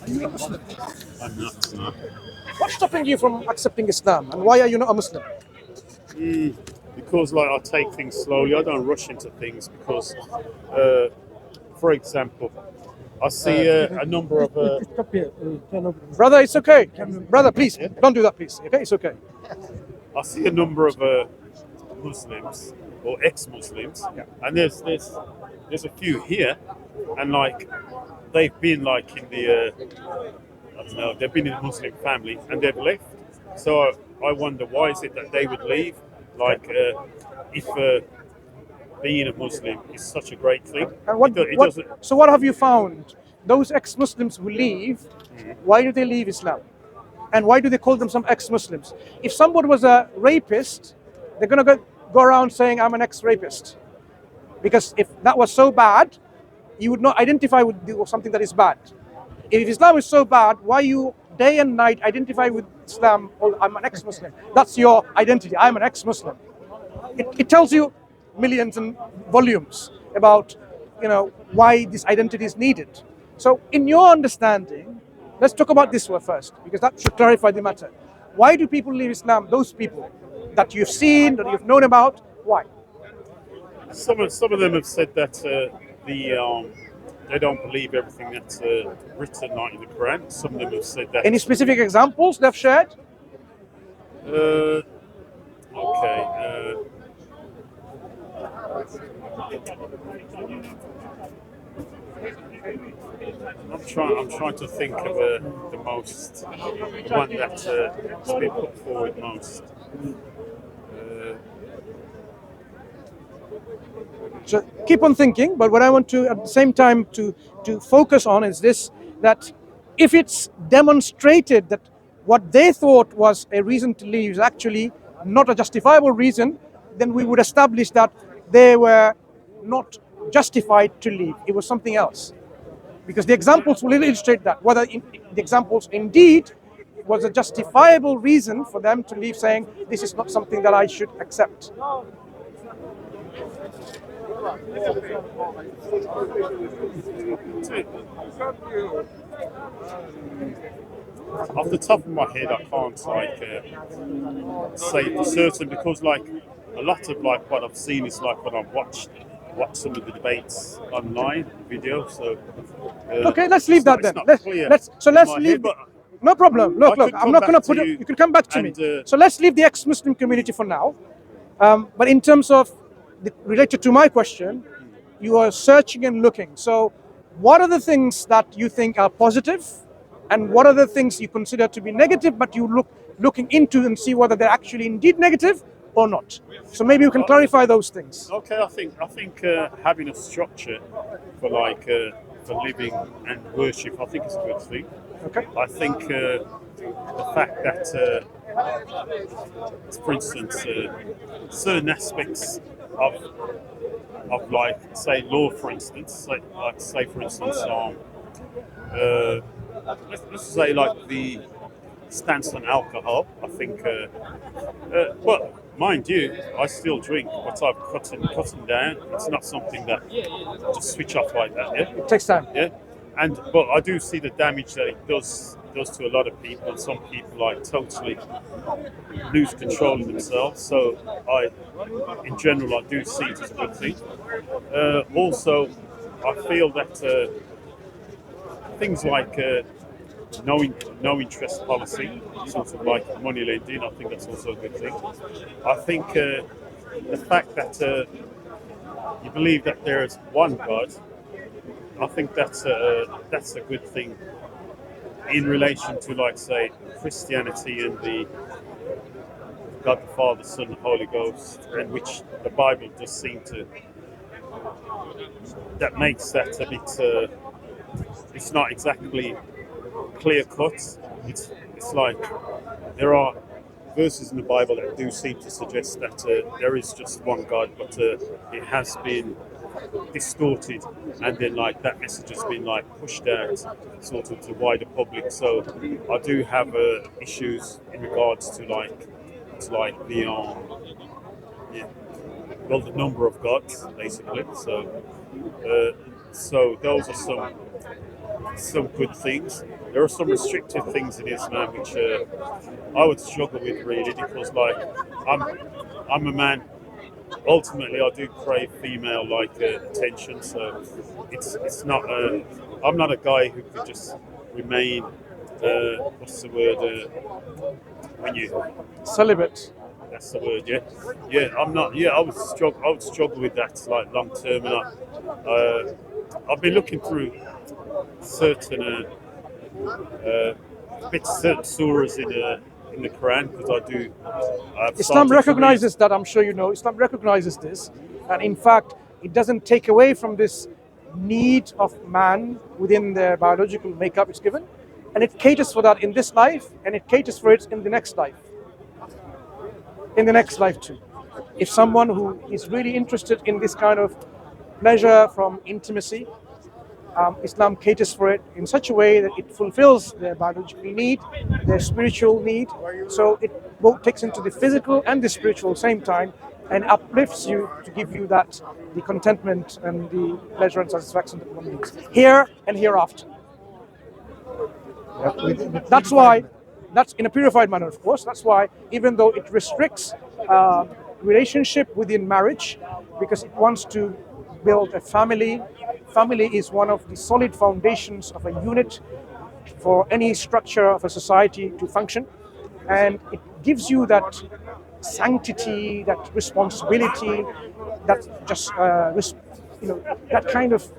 Are you a Muslim? I'm not. No. What's stopping you from accepting Islam, and why are you not a Muslim? Because like I take things slowly. I don't rush into things because, uh, for example, I see a number of Stop here. Brother, it's okay. Brother, please don't do that, please. Okay, it's okay. I see a number of Muslims or ex-Muslims, and there's a few here, and like they've been like in the I don't know, they've been in a Muslim family and they've left. So I wonder why is it that they would leave? Like if being a Muslim is such a great thing, And what, it what? doesn't. So what have you found? Those ex-Muslims who leave, why do they leave Islam? And why do they call themselves ex-Muslims? If somebody was a rapist, they're gonna go around saying I'm an ex-rapist, because if that was so bad, you would not identify with something that is bad. If Islam is so bad, why you day and night identify with Islam? Oh, I'm an ex-Muslim. That's your identity. I'm an ex-Muslim. It tells you millions and volumes about why this identity is needed. So in your understanding, let's talk about this one first, because that should clarify the matter. Why do people leave Islam? Those people that you've seen, that you've known about, why? Some of them have said that they don't believe everything that's written like in the Quran. Some of them have said that. Any specific examples they've shared? Okay. I'm trying to think of the one that's been put forward most. So keep on thinking, but what I want to at the same time to focus on is this: that if it's demonstrated that what they thought was a reason to leave is actually not a justifiable reason, then we would establish that they were not justified to leave. It was something else. Because the examples will illustrate that, whether the examples indeed was a justifiable reason for them to leave, saying this is not something that I should accept. Off the top of my head, I can't like say for certain because like a lot of like what I've seen is like when I've watched some of the debates online video. So Okay, let's leave that then. Let's leave. No problem. Look, I'm not going to put it. You can come back to me. So let's leave the ex-Muslim community for now. But in terms of related to my question, you are searching and looking. So, what are the things that you think are positive, and what are the things you consider to be negative, but you looking into and see whether they're actually indeed negative or not? So maybe you can clarify those things. Okay, I think having a structure for like for living and worship, I think is a good thing. Okay. I think the fact that, for instance, certain aspects of like say law, for instance, like say for instance, let's say like the stance on alcohol. I think, well, mind you, I still drink, but I've cutting down. It's not something that just switch off like that. Yeah, it takes time. Yeah, but I do see the damage that it does to a lot of people, and some people like totally lose control of themselves. So in general, I do see it as a good thing. Also, I feel that things like no interest policy, sort of like money lending, I think that's also a good thing. I think the fact that you believe that there is one God, I think that's a good thing in relation to, like, say, Christianity and the God the Father, Son, and Holy Ghost, and which the Bible does seem to. That makes that a bit. It's not exactly clear cut. It's like there are verses in the Bible that do seem to suggest that there is just one God, but it has been distorted, and then like that message has been like pushed out sort of to wider public. So I do have issues in regards to the the number of gods basically. So those are some some good things. There are some restrictive things in Islam which I would struggle with really, because like I'm I'm a man. Ultimately, I do crave female like attention, so it's not. I'm not a guy who could just remain. What's the word? When you Celibate. That's the word, yeah. Yeah, I'm not. Yeah, I would struggle with that like long term, and I've been looking through certain certain surahs in the Quran, because I've Islam started to read. recognizes that, I'm sure you know. Islam recognizes this. And in fact, it doesn't take away from this need of man within their biological makeup it's given. And it caters for that in this life, and it caters for it in the next life. In the next life too. If someone who is really interested in this kind of pleasure from intimacy, Islam caters for it in such a way that it fulfills their biological need, their spiritual need. So it both takes into the physical and the spiritual at the same time, and uplifts you to give you that, the contentment and the pleasure and satisfaction that one needs here and hereafter. That's why, that's in a purified manner, of course. That's why, even though it restricts relationship within marriage, because it wants to build a family. Family is one of the solid foundations of a unit for any structure of a society to function, and it gives you that sanctity, that responsibility, that just that kind of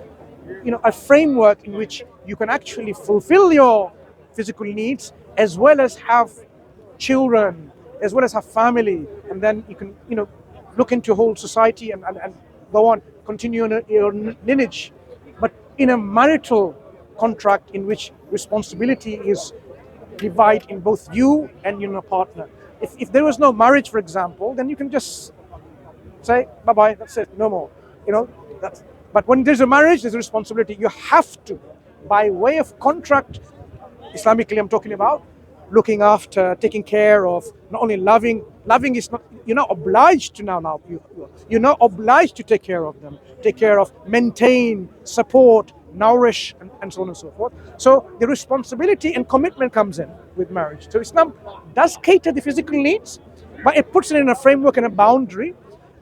a framework in which you can actually fulfill your physical needs as well as have children, as well as have family, and then you can look into whole society and go on, continue your lineage, but in a marital contract in which responsibility is divided in both you and your partner. If there was no marriage, for example, then you can just say bye-bye, that's it, no more. But when there's a marriage, there's a responsibility. You have to, by way of contract, Islamically I'm talking about, looking after, taking care of, not only loving. Loving is not, you're not obliged to now. You're not obliged to take care of them, take care of, maintain, support, nourish, and so on and so forth. So the responsibility and commitment comes in with marriage. So Islam does cater the physical needs, but it puts it in a framework and a boundary,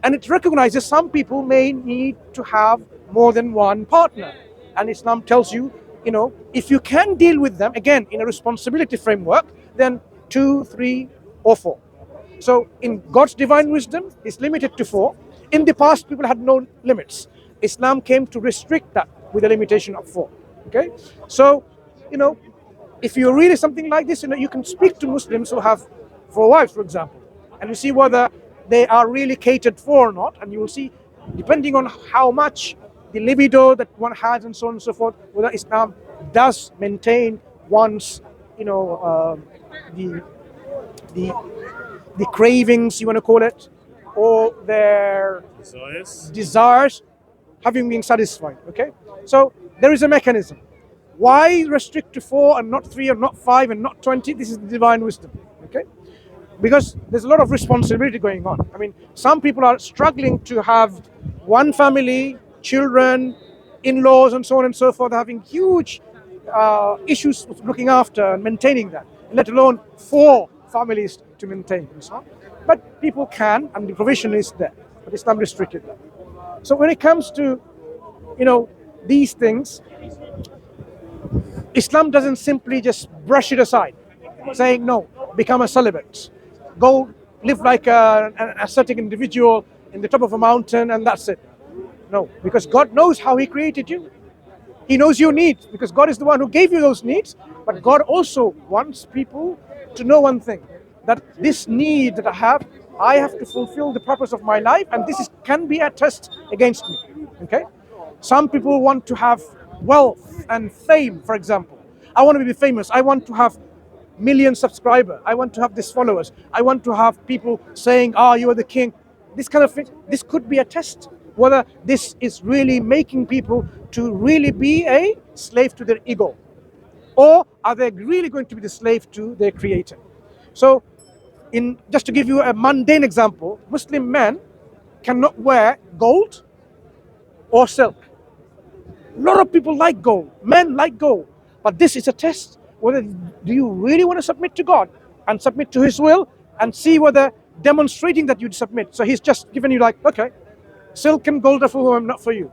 and it recognizes some people may need to have more than one partner. And Islam tells you, if you can deal with them, again, in a responsibility framework, then 2, 3, or 4. So in God's divine wisdom, it's limited to 4. In the past, people had no limits. Islam came to restrict that with a limitation of 4. Okay? So, if you're really something like this, you can speak to Muslims who have 4 wives, for example, and you see whether they are really catered for or not, and you will see, depending on how much the libido that one has and so on and so forth, whether Islam does maintain one's, the cravings, you want to call it, or their desires having been satisfied. Okay, so there is a mechanism. Why restrict to 4 and not 3 and not 5 and not 20? This is the divine wisdom. Okay, because there's a lot of responsibility going on. I mean, some people are struggling to have one family, children, in-laws, and so on and so forth, having huge issues with looking after and maintaining that, let alone 4 families to maintain and so on. But people can, and the provision is there, but Islam restricted that. So when it comes to these things, Islam doesn't simply just brush it aside, saying no, become a celibate, go live like an ascetic individual in the top of a mountain, and that's it. No, because God knows how He created you. He knows your needs, because God is the one who gave you those needs. But God also wants people to know one thing, that this need that I have to fulfill the purpose of my life, and this can be a test against me. Okay? Some people want to have wealth and fame, for example. I want to be famous. I want to have million subscribers. I want to have these followers. I want to have people saying, you are the king. This kind of thing. This could be a test, whether this is really making people to really be a slave to their ego, or are they really going to be the slave to their creator. So just to give you a mundane example, Muslim men cannot wear gold or silk. A lot of people like gold. Men like gold. But this is a test. Whether do you really want to submit to God and submit to His will and see whether demonstrating that you'd submit. So He's just given you like, okay, silk and gold are for whom, not for you.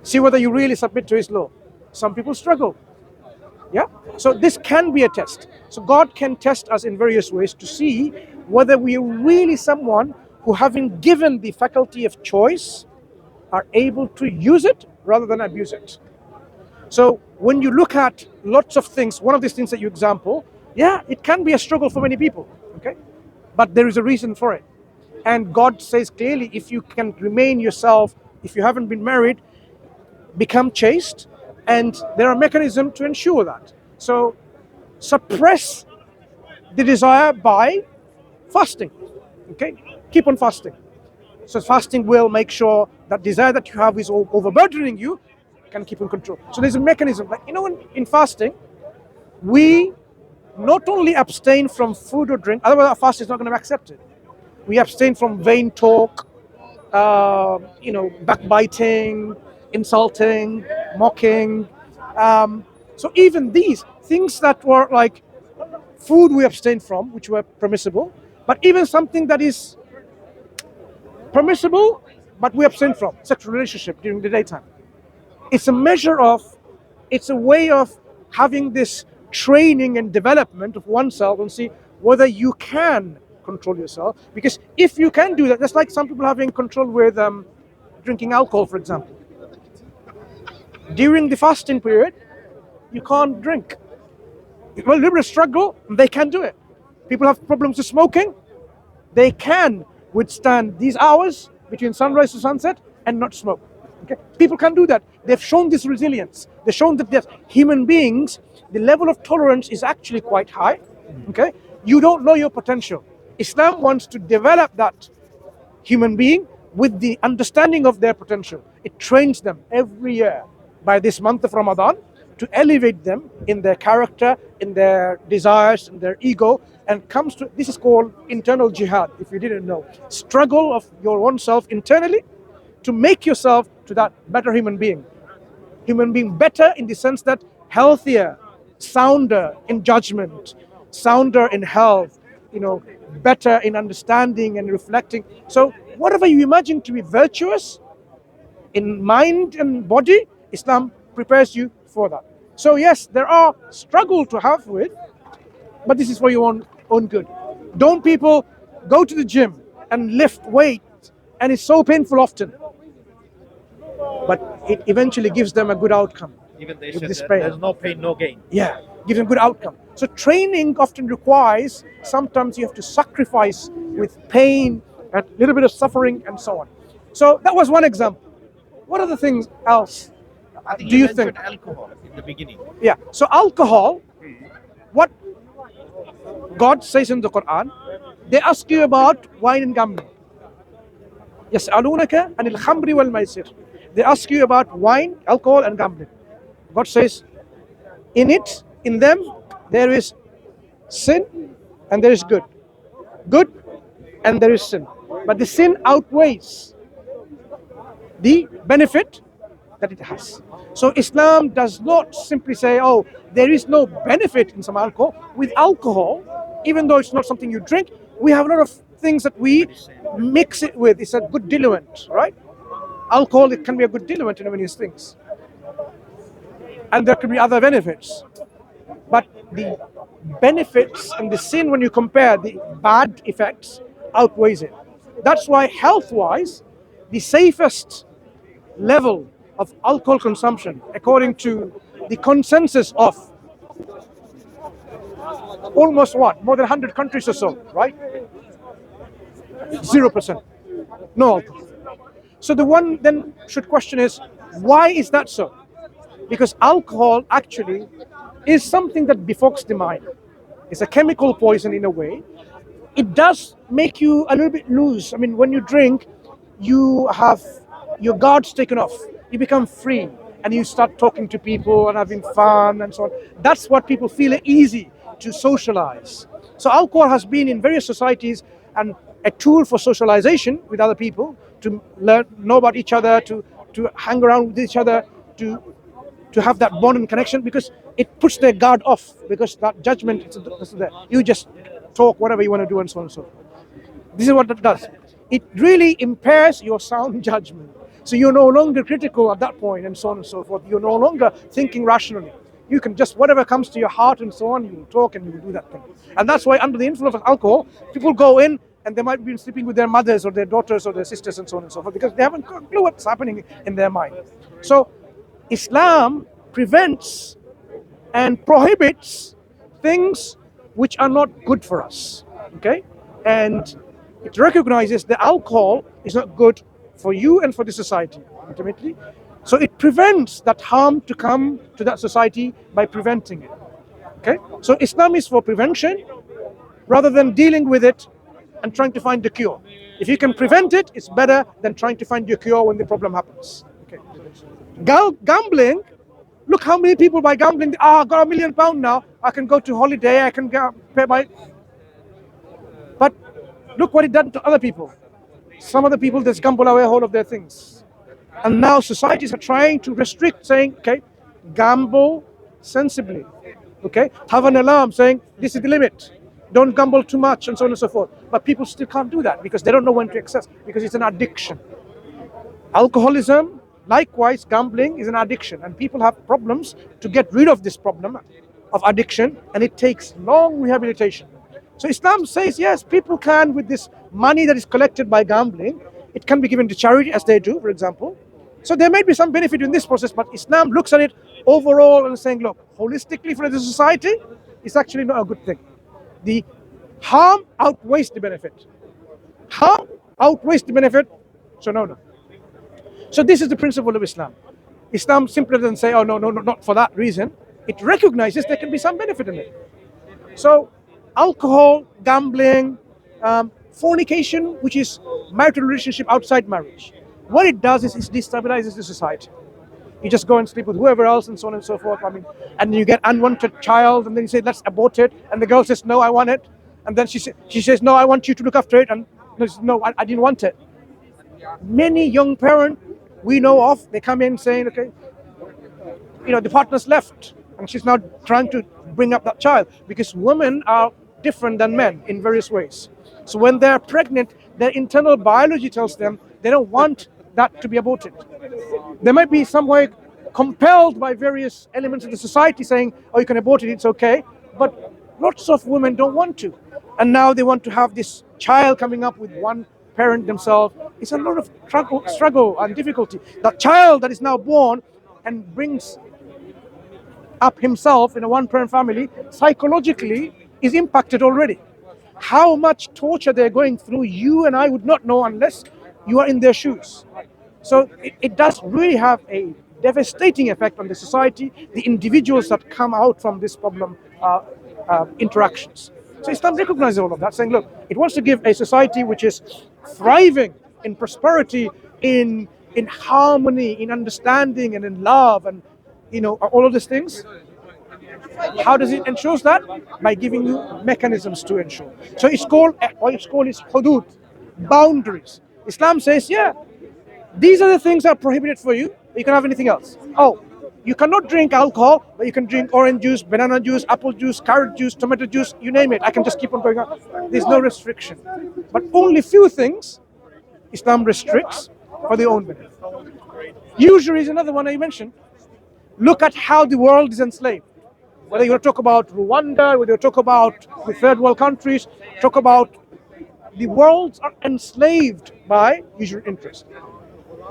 See whether you really submit to His law. Some people struggle. Yeah. So this can be a test. So God can test us in various ways to see whether we are really someone who, having given the faculty of choice, are able to use it rather than abuse it. So when you look at lots of things, one of these things that you example, yeah, it can be a struggle for many people, okay? But there is a reason for it. And God says clearly, if you can remain yourself, if you haven't been married, become chaste, and there are mechanisms to ensure that. So suppress the desire by fasting, okay? Keep on fasting. So fasting will make sure that desire that you have is overburdening you, can keep in control. So there's a mechanism, like, in fasting, we not only abstain from food or drink, otherwise our fast is not going to be accepted. We abstain from vain talk, backbiting, insulting, mocking. So even these things that were like food we abstain from, which were permissible, but even something that is permissible, but we abstain from, sexual relationship during the daytime. It's a way of having this training and development of oneself and see whether you can control yourself. Because if you can do that, that's like some people having control with drinking alcohol, for example. During the fasting period, you can't drink. Well, a little bit of struggle, they can do it. People have problems with smoking, they can withstand these hours between sunrise to sunset and not smoke. Okay? People can do that. They've shown this resilience. They've shown that human beings, the level of tolerance is actually quite high. Okay? You don't know your potential. Islam wants to develop that human being with the understanding of their potential. It trains them every year by this month of Ramadan to elevate them in their character, in their desires, in their ego, and this is called internal jihad, if you didn't know. Struggle of your own self internally to make yourself to that better human being. Human being better in the sense that healthier, sounder in judgment, sounder in health, better in understanding and reflecting. So whatever you imagine to be virtuous in mind and body, Islam prepares you for that. So yes, there are struggle to have with, but this is for your own good. Don't people go to the gym and lift weight, and it's so painful often, but it eventually gives them a good outcome. Even they said that there's no pain, no gain. Yeah, gives them good outcome. So training often requires, sometimes you have to sacrifice with pain, a little bit of suffering, and so on. So that was one example. What other things else do you think? Alcohol in the beginning. Yeah. So alcohol, what God says in the Quran, they ask you about wine and gambling. يَسْأَلُونَكَ عَنِ الْخَمْرِ وَالْمَيْسِرِ. They ask you about wine, alcohol, and gambling. God says, in them, there is sin and there is good. Good and there is sin. But the sin outweighs the benefit that it has. So Islam does not simply say, oh, there is no benefit in some alcohol. With alcohol, even though it's not something you drink, we have a lot of things that we mix it with. It's a good diluent, right? Alcohol, it can be a good diluent in many things. And there could be other benefits. But the benefits and the sin, when you compare the bad effects, outweighs it. That's why health-wise, the safest level of alcohol consumption, according to the consensus of almost more than 100 countries or so, right? 0%. No alcohol. So the one then should question is, why is that so? Because alcohol actually is something that befogs the mind. It's a chemical poison in a way. It does make you a little bit loose. I mean, when you drink, you have your guards taken off. You become free and you start talking to people and having fun and so on. That's what people feel easy to socialize. So alcohol has been in various societies and a tool for socialization with other people, to know about each other, to hang around with each other, to to have that bond and connection, because it puts their guard off, because that judgment is there. You just talk whatever you want to do and so on and so forth. This is what that does. It really impairs your sound judgment. So you're no longer critical at that point and so on and so forth. You're no longer thinking rationally. You can just, whatever comes to your heart and so on, you will talk and you will do that thing. And that's why under the influence of alcohol, people go in and they might be sleeping with their mothers or their daughters or their sisters and so on and so forth, because they haven't got a clue what's happening in their mind. So Islam prevents and prohibits things which are not good for us, okay? And it recognizes that alcohol is not good for you and for the society, ultimately. So it prevents that harm to come to that society by preventing it, okay? So Islam is for prevention rather than dealing with it and trying to find the cure. If you can prevent it, it's better than trying to find your cure when the problem happens, okay? Gambling, look how many people by gambling, I got £1 million now, I can go to holiday, I can pay my... But look what it done to other people. Some other people just gamble away all of their things. And now societies are trying to restrict, saying, okay, gamble sensibly, okay? Have an alarm saying, this is the limit. Don't gamble too much and so on and so forth. But people still can't do that because they don't know when to access, because it's an addiction. Alcoholism, likewise, gambling is an addiction, and people have problems to get rid of this problem of addiction, and it takes long rehabilitation. So Islam says, yes, people can, with this money that is collected by gambling, it can be given to charity, as they do, for example. So there may be some benefit in this process, but Islam looks at it overall and saying, look, holistically for the society, it's actually not a good thing. The harm outweighs the benefit. Harm outweighs the benefit, so no. So this is the principle of Islam. Islam simply doesn't say, oh, no, not for that reason. It recognizes there can be some benefit in it. So alcohol, gambling, fornication, which is marital relationship outside marriage, what it does is it destabilizes the society. You just go and sleep with whoever else and so on and so forth. I mean, and you get unwanted child, and then you say, let's abort it. And the girl says, no, I want it. And then she says, no, I want you to look after it. And no, I didn't want it. Many young parents we know of, they come in saying, okay, the partner's left, and she's now trying to bring up that child, because women are different than men in various ways. So when they're pregnant, their internal biology tells them they don't want that to be aborted. They might be some way compelled by various elements of the society saying, oh, you can abort it, it's okay. But lots of women don't want to. And now they want to have this child coming up with one parent themselves. It's a lot of struggle and difficulty. The child that is now born and brings up himself in a one-parent family, psychologically is impacted already. How much torture they're going through, you and I would not know unless you are in their shoes. So it does really have a devastating effect on the society, the individuals that come out from this problem interactions. So Islam recognizes all of that, saying, look, it wants to give a society which is thriving in prosperity, in harmony, in understanding, and in love, and all of these things. How does it ensure that? By giving you mechanisms to ensure. So it's called hudud, boundaries. Islam says, yeah, these are the things that are prohibited for you. You can have anything else. Oh, you cannot drink alcohol, but you can drink orange juice, banana juice, apple juice, carrot juice, tomato juice, you name it. I can just keep on going on. There's no restriction. But only few things Islam restricts for their own benefit. Usury is another one I mentioned. Look at how the world is enslaved. Whether you talk about Rwanda, whether you talk about the third world countries, talk about the worlds are enslaved by usury interest.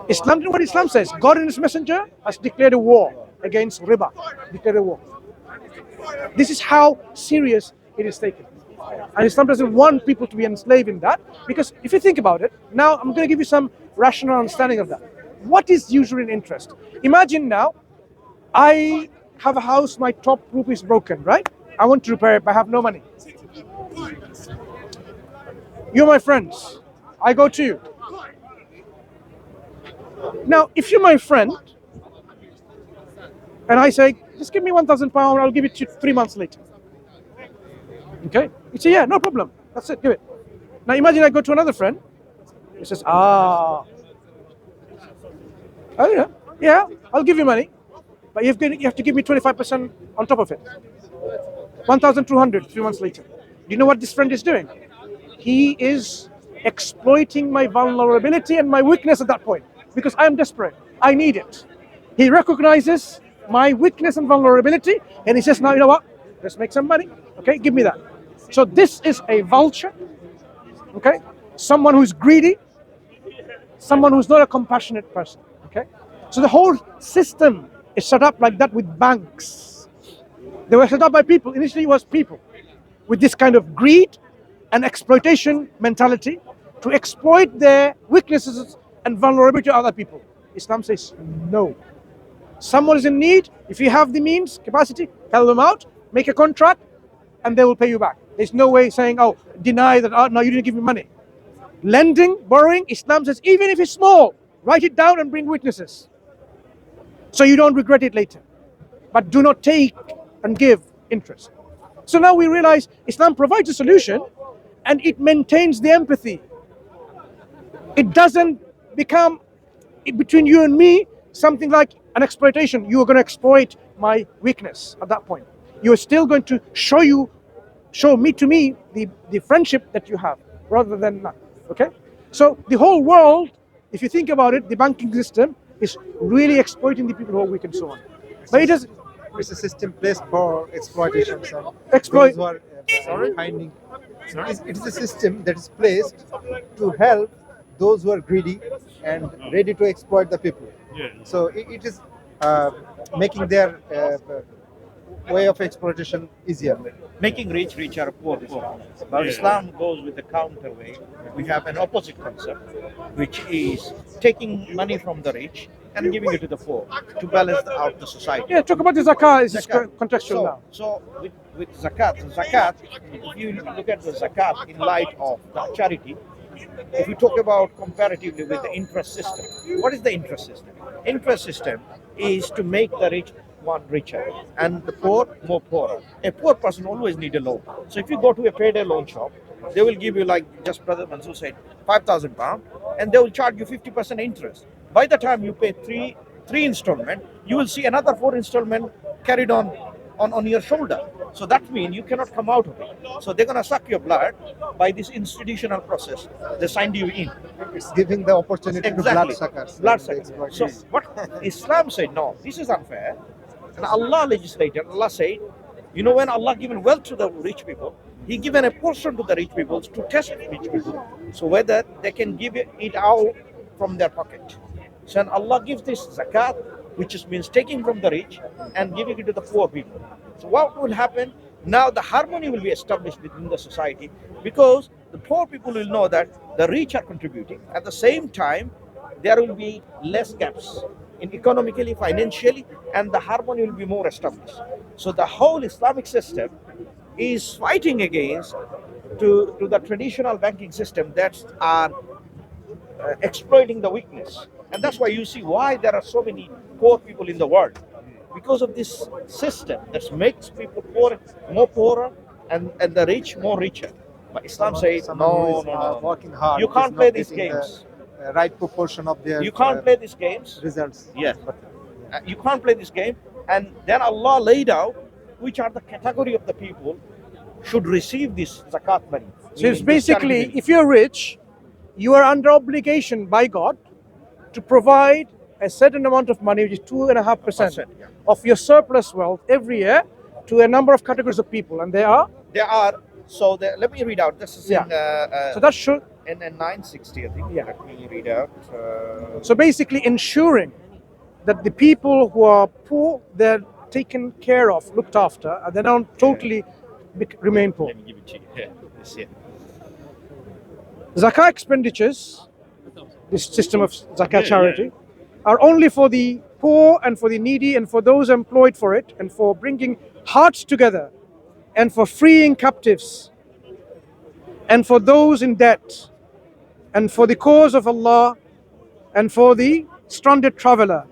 Islam, what Islam says, God and His Messenger has declared a war against Riba, declared a war. This is how serious it is taken. And Islam doesn't want people to be enslaved in that, because if you think about it, now I'm going to give you some rational understanding of that. What is usury interest? Imagine now, I have a house, my top roof is broken, right? I want to repair it, but I have no money. You're my friends. I go to you. Now, if you're my friend, and I say, just give me £1,000, I'll give it to you 3 months later. Okay? You say, yeah, no problem. That's it, give it. Now imagine I go to another friend. He says, oh yeah, I'll give you money. but you have to give me 25% on top of it. 1,200 3 months later. Do you know what this friend is doing? He is exploiting my vulnerability and my weakness at that point because I'm desperate. I need it. He recognizes my weakness and vulnerability and he says, now, you know what? Let's make some money. Okay, give me that. So this is a vulture. Okay, someone who's greedy, someone who's not a compassionate person. Okay, so the whole system is set up like that with banks. They were set up by people. Initially, it was people with this kind of greed and exploitation mentality to exploit their weaknesses and vulnerability to other people. Islam says no. Someone is in need. If you have the means, capacity, help them out, make a contract, and they will pay you back. There's no way saying, oh, deny that, oh, no, you didn't give me money. Lending, borrowing, Islam says, even if it's small, write it down and bring witnesses. So you don't regret it later. But do not take and give interest. So now we realize Islam provides a solution and it maintains the empathy. It doesn't become, between you and me, something like an exploitation. You are going to exploit my weakness at that point. You are still going to show me to me the friendship that you have rather than not. Okay? So the whole world, if you think about it, the banking system is really exploiting the people who are weak and so on. But it does. It's a system placed for exploitation. So Exploit. those who are finding. It is a system that is placed to help those who are greedy and ready to exploit the people. Yeah. So it is making their way of exploitation easier. Making rich richer, poor poor. But Islam goes with the counter way. We have an opposite concept, which is taking money from the rich and giving it to the poor to balance out the society. Yeah, talk about the zakah. It's Zakat. contextual now. So with zakat, if you look at the zakat in light of the charity, if we talk about comparatively with the interest system, what is the interest system? Interest system is to make the rich one richer and the poor more poorer. A poor person always need a loan. So if you go to a payday loan shop, they will give you, like just Brother Mansur said, £5,000, and they will charge you 50% interest. By the time you pay three installment, you will see another 4 installment carried on your shoulder. So that means you cannot come out of it. So they're gonna suck your blood by this institutional process. They signed you in. It's giving the opportunity to bloodsuckers. Bloodsuckers. So what Islam said, no, this is unfair. And Allah legislated, Allah said, you know, when Allah given wealth to the rich people, He given a portion to the rich people to test rich people. So whether they can give it out from their pocket. So and Allah gives this zakat, which means taking from the rich and giving it to the poor people. So what will happen? Now the harmony will be established within the society because the poor people will know that the rich are contributing. At the same time, there will be less gaps in economically, financially, and the harmony will be more established. So the whole Islamic system is fighting against to the traditional banking system that are exploiting the weakness. And that's why you see why there are so many poor people in the world. Because of this system that makes people poor, more poorer, and the rich more richer. But Islam says, no. Working hard. You can't play these games. Right proportion of their You can't play these games. results. Yes. You can't play this game. And then Allah laid out which are the category of the people should receive this zakat money. So it's basically, if you're rich, you are under obligation by God to provide a certain amount of money, which is 2.5% yeah. of your surplus wealth every year to a number of categories of people. And they are? So let me read out. This is in so that should in 960, I think. Yeah. Let me read out. So basically ensuring that the people who are poor, they're taken care of, looked after, and they don't totally remain poor. Let me give it to you. Here. This here. Zakah expenditures, this system of zakah charity, are only for the poor and for the needy and for those employed for it and for bringing hearts together and for freeing captives and for those in debt and for the cause of Allah and for the stranded traveler,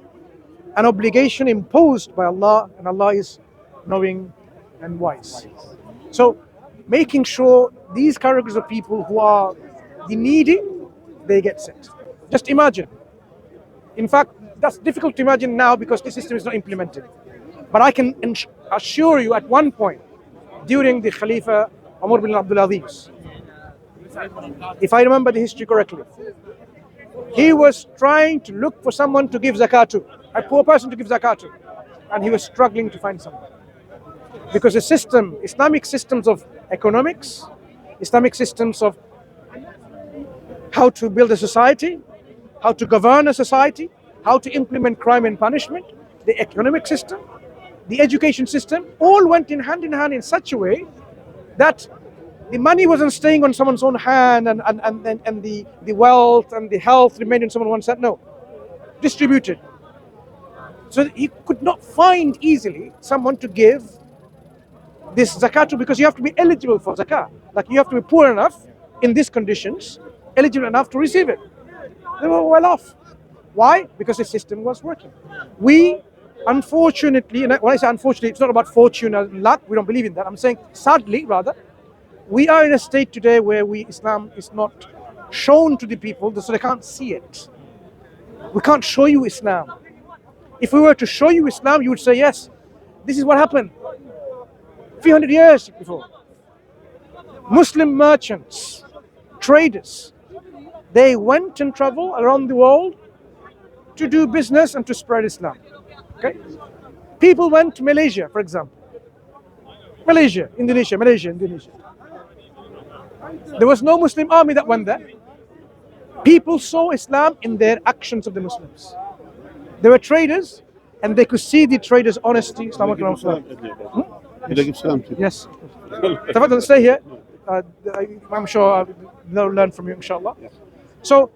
an obligation imposed by Allah, and Allah is knowing and wise. So making sure these categories of people who are the needy, they get set. Just imagine. In fact, That's difficult to imagine now because the system is not implemented. But I can assure you at one point, during the Khalifa Umar bin Abdul Aziz, if I remember the history correctly, he was trying to look for someone to give zakat to, a poor person to give zakat to, and he was struggling to find someone. Because the system, Islamic systems of economics, Islamic systems of how to build a society, how to govern a society, how to implement crime and punishment, the economic system, the education system, all went in hand in such a way that the money wasn't staying on someone's own hand and the wealth and the health remained in someone's hand. No, distributed. So he could not find easily someone to give this zakat to, because you have to be eligible for zakat. Like you have to be poor enough in these conditions, eligible enough to receive it. They were well off. Why? Because the system was working. We, unfortunately, and when I say unfortunately, it's not about fortune or luck. We don't believe in that. I'm saying sadly, rather, we are in a state today where Islam is not shown to the people, so they can't see it. We can't show you Islam. If we were to show you Islam, you would say, yes, this is what happened a few hundred years before. Muslim merchants, traders, they went and traveled around the world to do business and to spread Islam. Okay? People went to Malaysia, for example. Malaysia, Indonesia. There was no Muslim army that went there. People saw Islam in their actions of the Muslims. They were traders, and they could see the traders' honesty. Yes. Tafadhal, stay here. I'm sure they'll learn from you, inshallah. So,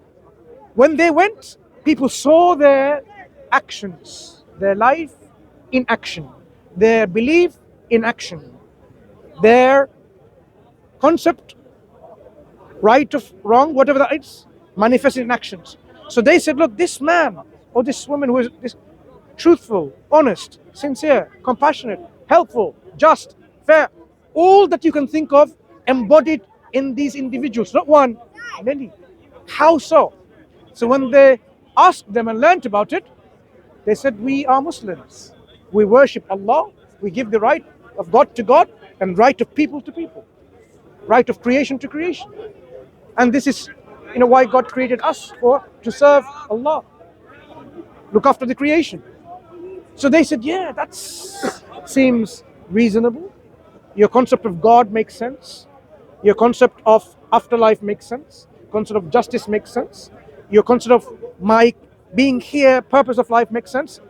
when they went, people saw their actions, their life in action, their belief in action, their concept, right of wrong, whatever that is, manifested in actions. So they said, look, this man or this woman who is this truthful, honest, sincere, compassionate, helpful, just, fair, all that you can think of embodied in these individuals, not one, many. How so? So when they asked them and learnt about it, they said, we are Muslims. We worship Allah. We give the right of God to God and right of people to people, right of creation to creation. And this is, why God created us to serve Allah, look after the creation. So they said, yeah, that seems reasonable. Your concept of God makes sense. Your concept of afterlife makes sense. Concept of justice makes sense. Your concept of my being here, purpose of life makes sense.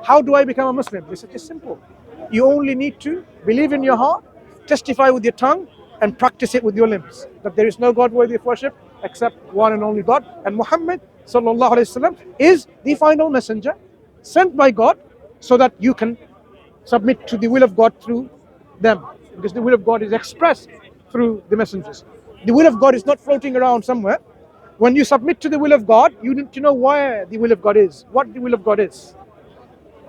How do I become a Muslim? They said, it's simple. You only need to believe in your heart, testify with your tongue, and practice it with your limbs. That there is no God worthy of worship except one and only God. And Muhammad sallallahu alaihi wasallam is the final messenger sent by God, so that you can submit to the will of God through them. Because the will of God is expressed through the messengers. The will of God is not floating around somewhere. When you submit to the will of God, you need to know where the will of God is, what the will of God is.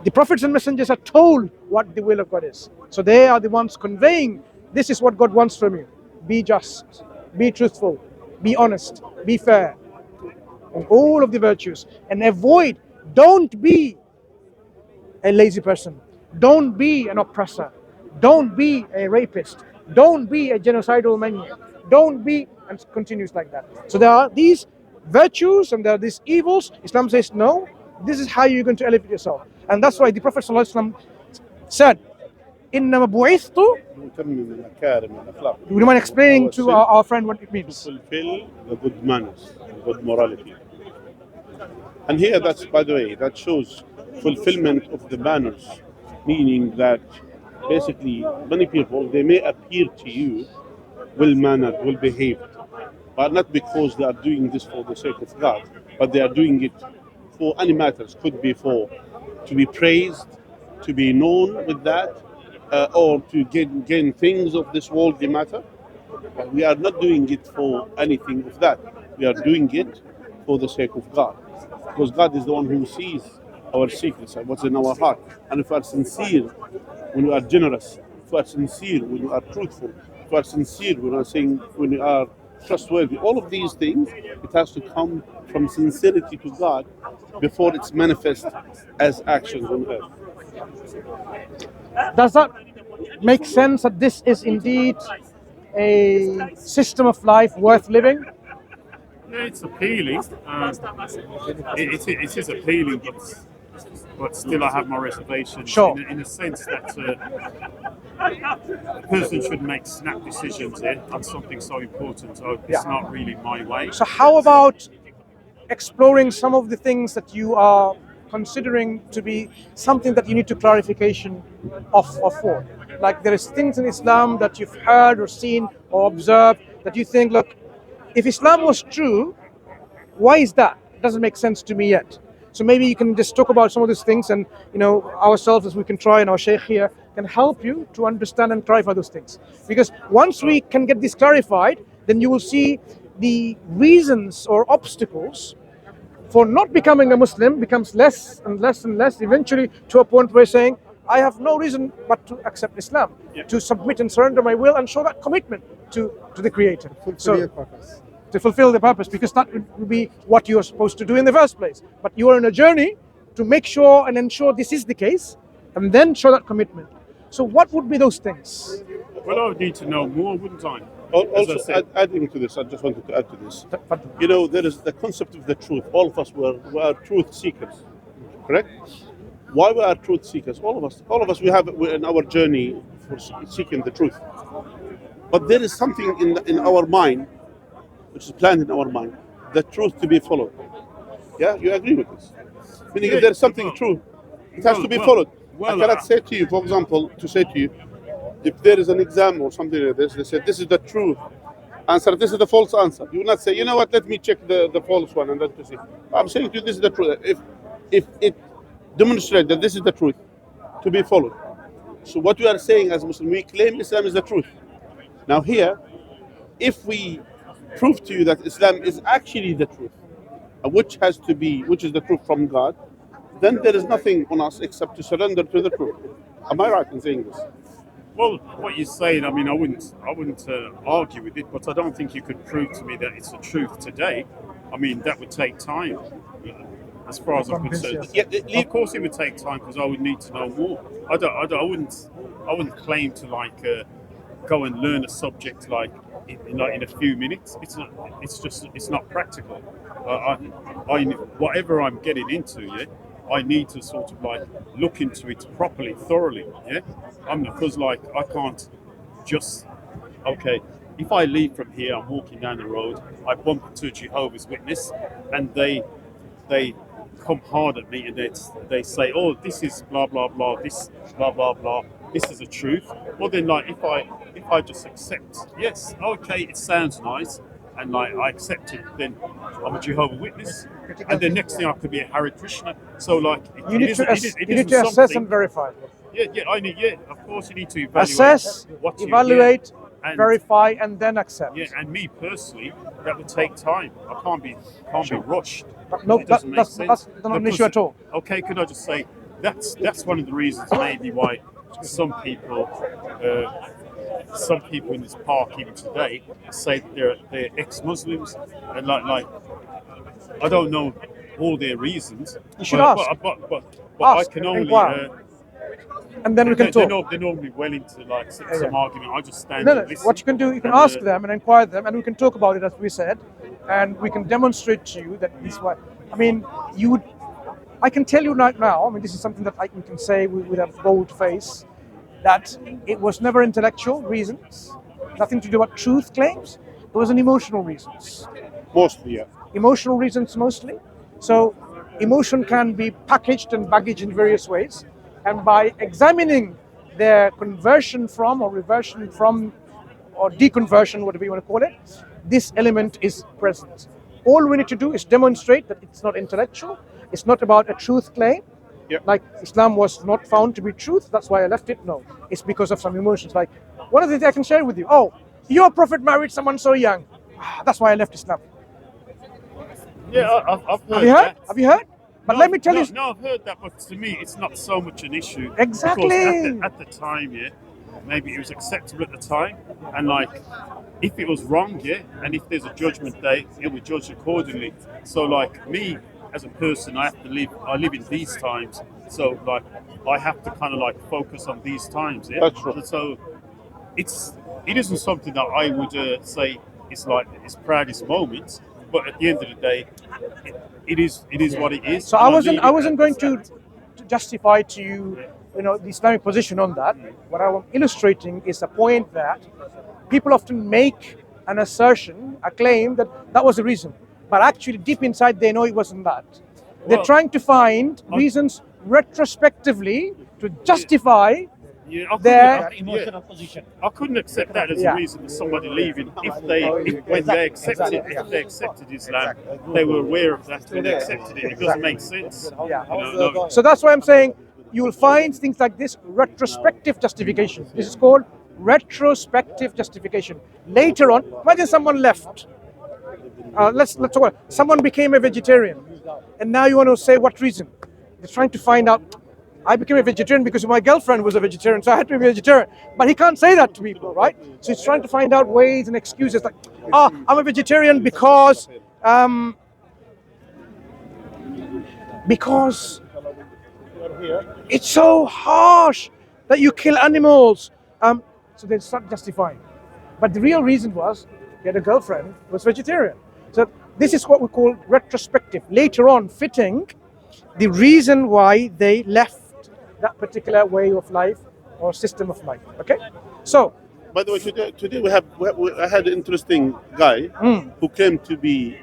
The prophets and messengers are told what the will of God is. So they are the ones conveying, this is what God wants from you. Be just, be truthful, be honest, be fair. And all of the virtues. And avoid, don't be a lazy person. Don't be an oppressor. Don't be a rapist. Don't be a genocidal maniac. Don't be, and continues like that. So there are these virtues and there are these evils. Islam says, no, this is how you're going to elevate yourself. And that's why the Prophet ﷺ said, إِنَّمَا بُعِثْتُ. Would you mind explaining to our friend what it means? To fulfill the good manners, the good morality. And here, that's, by the way, that shows fulfillment of the manners, meaning that basically many people, they may appear to you well-mannered, well-behaved, but not because they are doing this for the sake of God, but they are doing it for any matters. Could be for to be praised, to be known with that, or to gain things of this worldly matter. But we are not doing it for anything of that. We are doing it for the sake of God, because God is the one who sees our secrets and what's in our heart. And if we are sincere, when we are generous, if we are sincere, when we are truthful, if we are sincere, when we are trustworthy. All of these things, it has to come from sincerity to God before it's manifest as actions on earth. Does that make sense that this is indeed a system of life worth living? Yeah, it's appealing. It is appealing, but still I have my reservations. Sure. In a sense that a person should make snap decisions here on something so important. So it's not really my way. So how about exploring some of the things that you are considering to be something that you need to clarification of for? Like there is things in Islam that you've heard or seen or observed that you think, look, if Islam was true, why is that? It doesn't make sense to me yet. So maybe you can just talk about some of these things, and ourselves, as we can try, and our Sheikh here can help you to understand and clarify those things. Because once we can get this clarified, then you will see the reasons or obstacles for not becoming a Muslim becomes less and less and less, eventually to a point where saying, I have no reason but to accept Islam, to submit and surrender my will and show that commitment to the Creator. Fulfill your purpose. To fulfill the purpose, because that would be what you are supposed to do in the first place. But you are on a journey to make sure and ensure this is the case, and then show that commitment. So what would be those things? Well, I would need to know more, wouldn't I? Also, adding to this, I just wanted to add to this. There is the concept of the truth. All of us we are truth seekers, correct? Why we are truth seekers? All of us, we're in our journey for seeking the truth. But there is something in our mind, which is planned in our mind, the truth to be followed. Yeah, you agree with this? Meaning, if there's something true, it has to be followed. I cannot say to you, for example, if there is an exam or something like this, they say this is the true answer, this is the false answer. You will not say, you know what, let me check the false one and then to see. I'm saying to you, this is the truth. If it demonstrates that this is the truth to be followed. So what we are saying as Muslims, we claim Islam is the truth. Now here, if we prove to you that Islam is actually the truth, which is the truth from God, then there is nothing on us except to surrender to the truth. Am I right in saying this? Well, what you're saying, I mean, I wouldn't argue with it, but I don't think you could prove to me that it's the truth today. I mean, that would take time, as far as I'm concerned. Yeah, of course, it would take time because I would need to know more. I wouldn't claim to go and learn a subject in a few minutes. It's not practical. Whatever I'm getting into, I need to sort of look into it properly, thoroughly. Because I can't just if I leave from here, I'm walking down the road, I bump into a Jehovah's Witness, and they come hard at me and they say, oh, this is blah blah blah, this blah blah blah, this is the truth. Well then, if I just accept, yes, okay, it sounds nice, and I accept it, then I'm a Jehovah's Witness, and the next thing I could be a Hare Krishna. So you need to assess and verify. Of course you need to evaluate. Assess, evaluate, verify, and then accept. Yeah, and me personally, that would take time. I can't be rushed. No, that's not an issue at all. Okay, could I just say that's one of the reasons maybe why some people in this park even today say that they're ex-Muslims, and I don't know all their reasons. You should ask. But ask, I can only. And then we can talk. They're normally well into some argument. I just stand. No. And listen. What you can do, you can ask them and inquire them, and we can talk about it as we said, and we can demonstrate to you that this way. I mean, I can tell you right now. I mean, this is something that we can say with a bold face, that it was never intellectual reasons, nothing to do with truth claims. It was an emotional reasons. Mostly, yeah. Emotional reasons mostly. So emotion can be packaged and baggaged in various ways. And by examining their conversion from or reversion from or deconversion, whatever you want to call it, this element is present. All we need to do is demonstrate that it's not intellectual, it's not about a truth claim. Yep. Like Islam was not found to be truth, that's why I left it. No, it's because of some emotions. Like one of the things I can share with you, oh, your prophet married someone so young, that's why I left Islam. Yeah, I've heard. Have you heard? But let me tell you. No, I've heard that, but to me, it's not so much an issue. Exactly. Because at the time, maybe it was acceptable at the time, and like if it was wrong, yeah, and if there's a judgment day, it will judge accordingly. So like me as a person, I live in these times, so like I have to kind of like focus on these times, yeah. That's right. So it isn't something that I would say it's like its proudest moment, but at the end of the day, it is what it is. So and I wasn't going leave it to justify to you, the Islamic position on that. What I'm illustrating is the point that people often make an assertion, a claim that was the reason, but actually deep inside they know it wasn't that. They're Well, trying to find reasons retrospectively to justify Yeah, I their Their emotional position. I couldn't accept that as Yeah. a reason for somebody leaving when they accepted Islam, they were aware of that and they accepted it. It doesn't make sense. Yeah. No. So that's why I'm saying you will find things like this retrospective justification. This is called retrospective justification. Later on, imagine someone left. Let's talk about someone became a vegetarian, and now you want to say what reason? They're trying to find out. I became a vegetarian because my girlfriend was a vegetarian, so I had to be a vegetarian. But he can't say that to people, right? So he's trying to find out ways and excuses like, I'm a vegetarian because it's so harsh that you kill animals. So they start justifying. But the real reason was he had a girlfriend who was vegetarian. So this is what we call retrospective. Later on, fitting the reason why they left that particular way of life or system of life. Okay? So, By the way, today I had an interesting guy who claimed to be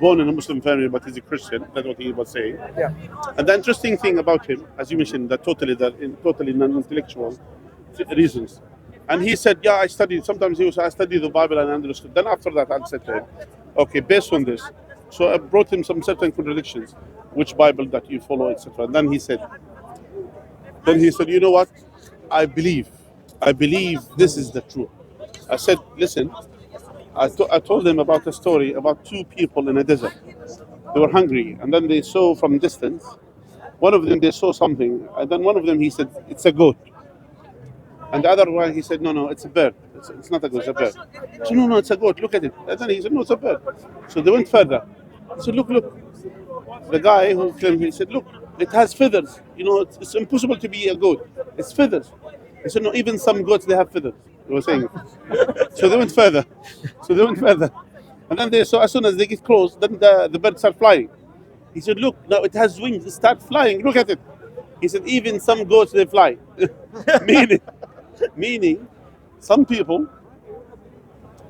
born in a Muslim family but he's a Christian. That's what he was saying. yeah. And the interesting thing about him, as you mentioned, that totally non-intellectual reasons. And he said, yeah, I studied. Sometimes he was, I studied the Bible and understood. Then after that, I said to him, okay, based on this. So I brought him some certain contradictions, which Bible that you follow, etc. And then he said, you know what? I believe this is the truth. I said, listen, I told them about a story about two people in a desert. They were hungry, and then they saw from distance. One of them, they saw something, and then one of them, he said, it's a goat. And the other one, he said, no, it's a bird. It's not a goat, it's a bird. So, no, it's a goat, look at it. And then he said, no, it's a bird. So they went further. So look. The guy who claimed, he said, look, it has feathers. It's impossible to be a goat. It's feathers. He said, no, even some goats, they have feathers. They were saying. So they went further. And then they saw, as soon as they get close, then the birds start flying. He said, look, now it has wings. It starts flying. Look at it. He said, even some goats, they fly. Meaning, some people,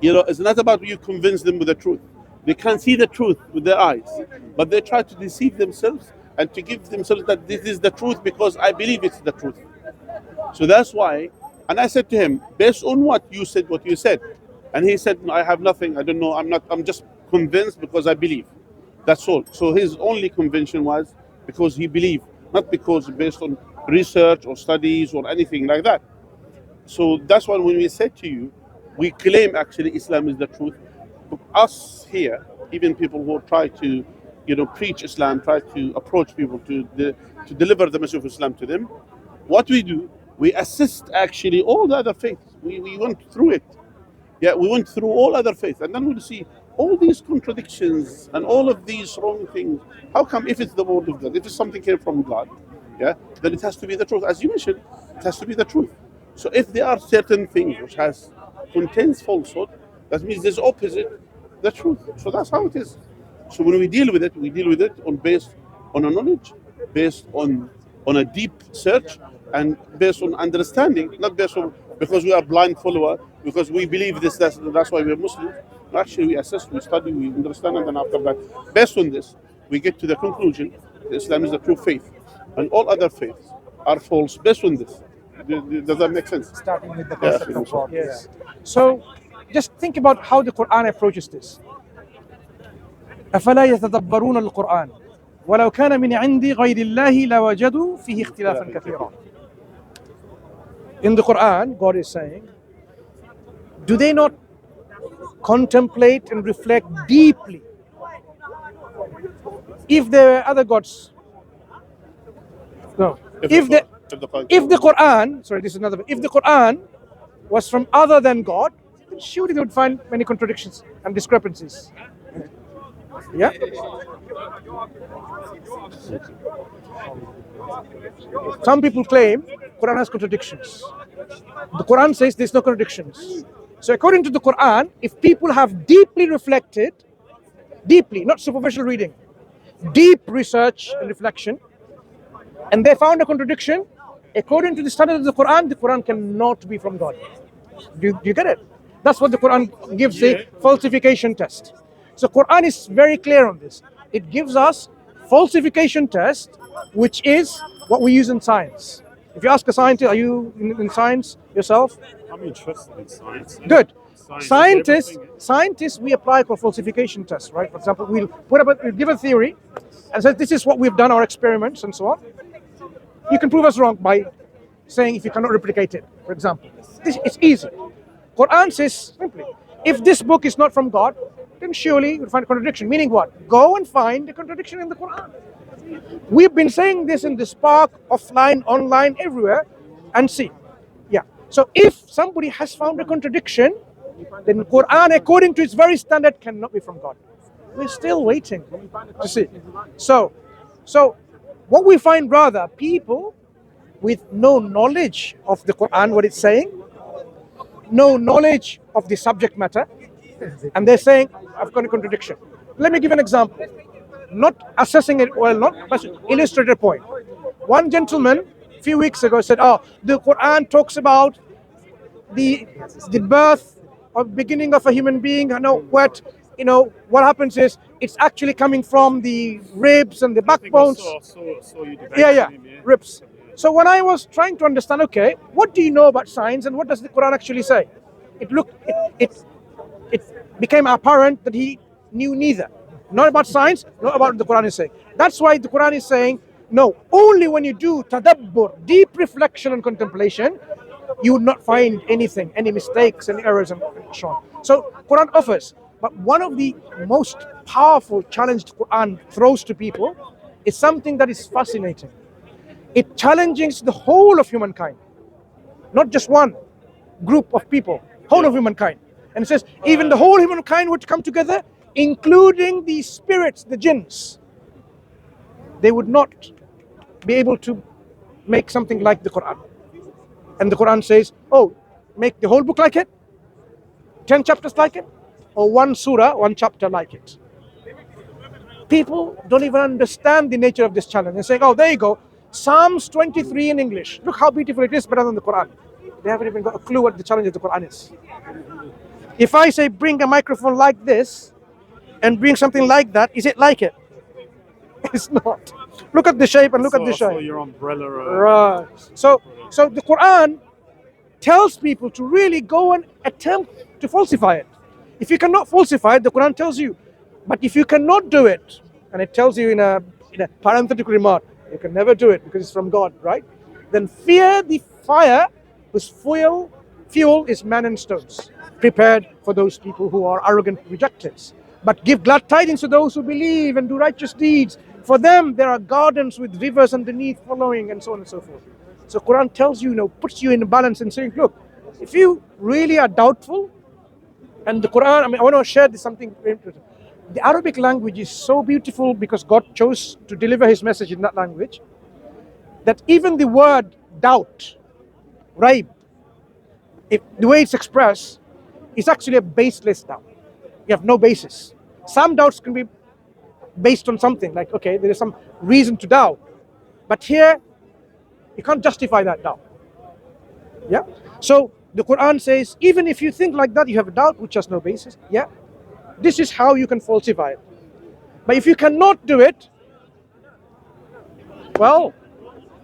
it's not about you convince them with the truth. They can't see the truth with their eyes, but they try to deceive themselves and to give themselves that this is the truth because I believe it's the truth. So that's why, and I said to him, based on what you said, and he said, no, I have nothing, I don't know, I'm just convinced because I believe. That's all. So his only conviction was because he believed, not because based on research or studies or anything like that. So that's why when we said to you, we claim actually Islam is the truth. Us here, even people who try to, preach Islam, try to approach people to deliver the message of Islam to them, what we do, we assist actually all the other faiths. We went through it. Yeah, we went through all other faiths, and then we'll see all these contradictions and all of these wrong things. How come if it's the word of God, if it's something came from God, yeah, then it has to be the truth. As you mentioned, it has to be the truth. So if there are certain things which contains falsehood, that means there's opposite the truth. So that's how it is. So when we deal with it based on a knowledge, based on a deep search, and based on understanding, not based on because we are blind follower, because we believe this, that's why we're Muslims. Actually, we assess, we study, we understand, and then after that, based on this, we get to the conclusion that Islam is the true faith, and all other faiths are false based on this. Does that make sense? Starting with the concept of God. Yes. So just think about how the Quran approaches this. أفلا يتدبرون القرآن ولو كان من عند غير الله لوجدوا فيه اختلافا كثيرا. In the Quran, God is saying, do they not contemplate and reflect deeply? If there were other gods, no. If the Quran, sorry, this is another. If the Quran was from other than God, then surely they would find many contradictions and discrepancies. Yeah. Some people claim Quran has contradictions. The Quran says there's no contradictions. So according to the Quran, if people have deeply reflected, deeply, not superficial reading, deep research and reflection, and they found a contradiction, according to the standard of the Quran cannot be from God. Do you get it? That's what the Quran gives the falsification test. So Quran is very clear on this. It gives us falsification test, which is what we use in science. If you ask a scientist, are you in science yourself? I'm interested in science. Good. Science, Scientists, we apply for falsification tests, right? For example, we'll give a theory and say this is what we've done, our experiments and so on. You can prove us wrong by saying if you cannot replicate it, for example. It's easy. Quran says simply, if this book is not from God, then surely you'll find a contradiction. Meaning what? Go and find the contradiction in the Quran. We've been saying this in this park, offline, online, everywhere, and see. Yeah. So if somebody has found a contradiction, then Quran, according to its very standard, cannot be from God. We're still waiting to see. So what we find rather, people with no knowledge of the Quran, what it's saying, no knowledge of the subject matter, and they're saying, I've got a contradiction. Let me give an example. Not assessing it well, but illustrate a point. One gentleman a few weeks ago said, the Quran talks about the birth or beginning of a human being. What happens is it's actually coming from the ribs and the backbones. Saw you debating him, Ribs. So when I was trying to understand, okay, what do you know about science and what does the Quran actually say? It became apparent that he knew neither. Not about science, not about what the Quran is saying. That's why the Quran is saying, no, only when you do tadabbur, deep reflection and contemplation, you would not find anything, any mistakes, any errors, and so on. So Quran offers, but one of the most powerful challenge the Quran throws to people is something that is fascinating. It challenges the whole of humankind, not just one group of people, whole of humankind. And it says, even the whole humankind would come together, including the spirits, the jinns. They would not be able to make something like the Quran. And the Quran says, make the whole book like it, 10 chapters like it, or one surah, one chapter like it. People don't even understand the nature of this challenge. They're saying, there you go, Psalms 23 in English. Look how beautiful it is, better than the Quran. They haven't even got a clue what the challenge of the Quran is. If I say bring a microphone like this and bring something like that, is it like it? It's not. Look at the shape and look at the shape. So your umbrella. Right. So the Quran tells people to really go and attempt to falsify it. If you cannot falsify it, the Quran tells you. But if you cannot do it, and it tells you in a parenthetical remark, you can never do it because it's from God, right? Then fear the fire whose fuel is man and stones, prepared for those people who are arrogant rejecters. But give glad tidings to those who believe and do righteous deeds. For them, there are gardens with rivers underneath following, and so on and so forth. So Quran tells you, puts you in a balance and saying, look, if you really are doubtful, and the Quran, I want to share this something very interesting. The Arabic language is so beautiful because God chose to deliver His message in that language, that even the word doubt, raib, the way it's expressed, is actually a baseless doubt. You have no basis. Some doubts can be based on something, like, okay, there is some reason to doubt. But here, you can't justify that doubt. Yeah? So the Quran says, even if you think like that, you have a doubt which has no basis. Yeah? This is how you can falsify it. But if you cannot do it, well,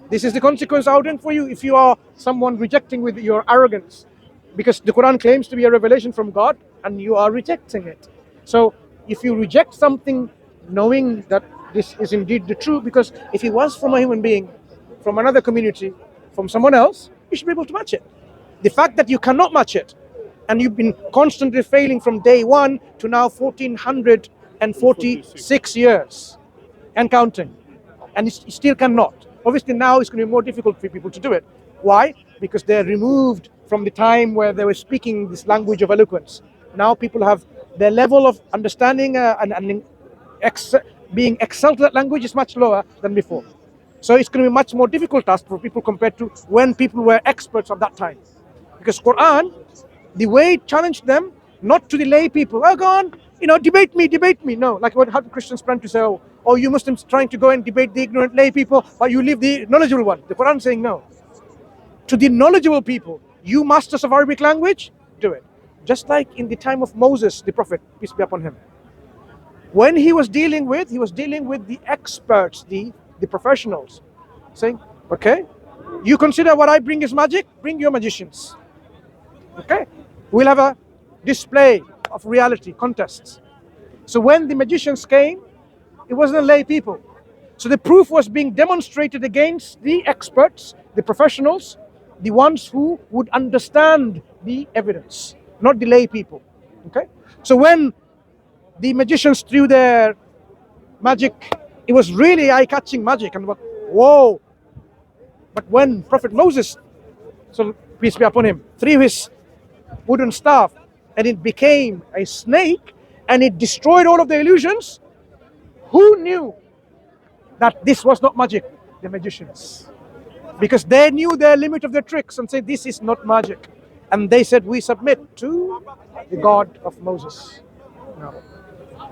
this is the consequence out in for you if you are someone rejecting with your arrogance. Because the Quran claims to be a revelation from God and you are rejecting it. So if you reject something knowing that this is indeed the truth, because if it was from a human being, from another community, from someone else, you should be able to match it. The fact that you cannot match it, and you've been constantly failing from day one to now 1446 years and counting, and you still cannot. Obviously now it's going to be more difficult for people to do it. Why? Because they're removed from the time where they were speaking this language of eloquence. Now people have their level of understanding and being excelled at that language is much lower than before. So it's going to be much more difficult task for people compared to when people were experts of that time. Because Quran, the way it challenged them, not to the lay people, oh, go on, debate me. No, like what how the Christians plan to say, oh, you Muslims trying to go and debate the ignorant lay people, but you leave the knowledgeable one. The Quran saying no. To the knowledgeable people, you masters of Arabic language, do it. Just like in the time of Moses, the Prophet, peace be upon him. When he was dealing with the experts, the professionals, saying, okay, you consider what I bring is magic, bring your magicians. Okay? We'll have a display of reality, contests. So when the magicians came, it wasn't lay people. So the proof was being demonstrated against the experts, the professionals, the ones who would understand the evidence, not the lay people. Okay? So when the magicians threw their magic, it was really eye-catching magic, and whoa. But when Prophet Moses, so peace be upon him, threw his wooden staff and it became a snake and it destroyed all of the illusions, who knew that this was not magic? The magicians. Because they knew their limit of their tricks and said, this is not magic. And they said, we submit to the God of Moses. No.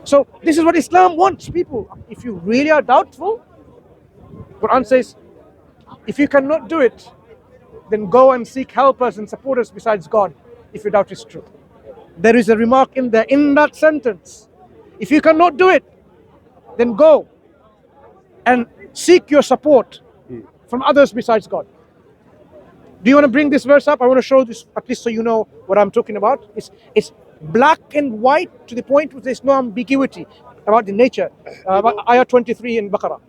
So this is what Islam wants people. If you really are doubtful, Quran says, if you cannot do it, then go and seek helpers and supporters besides God, if your doubt is true. There is a remark in there, in that sentence. If you cannot do it, then go and seek your support from others besides God. Do you want to bring this verse up? I want to show this, at least so you know what I'm talking about. It's black and white to the point where there's no ambiguity about the nature. Ayah 23 in Baqarah.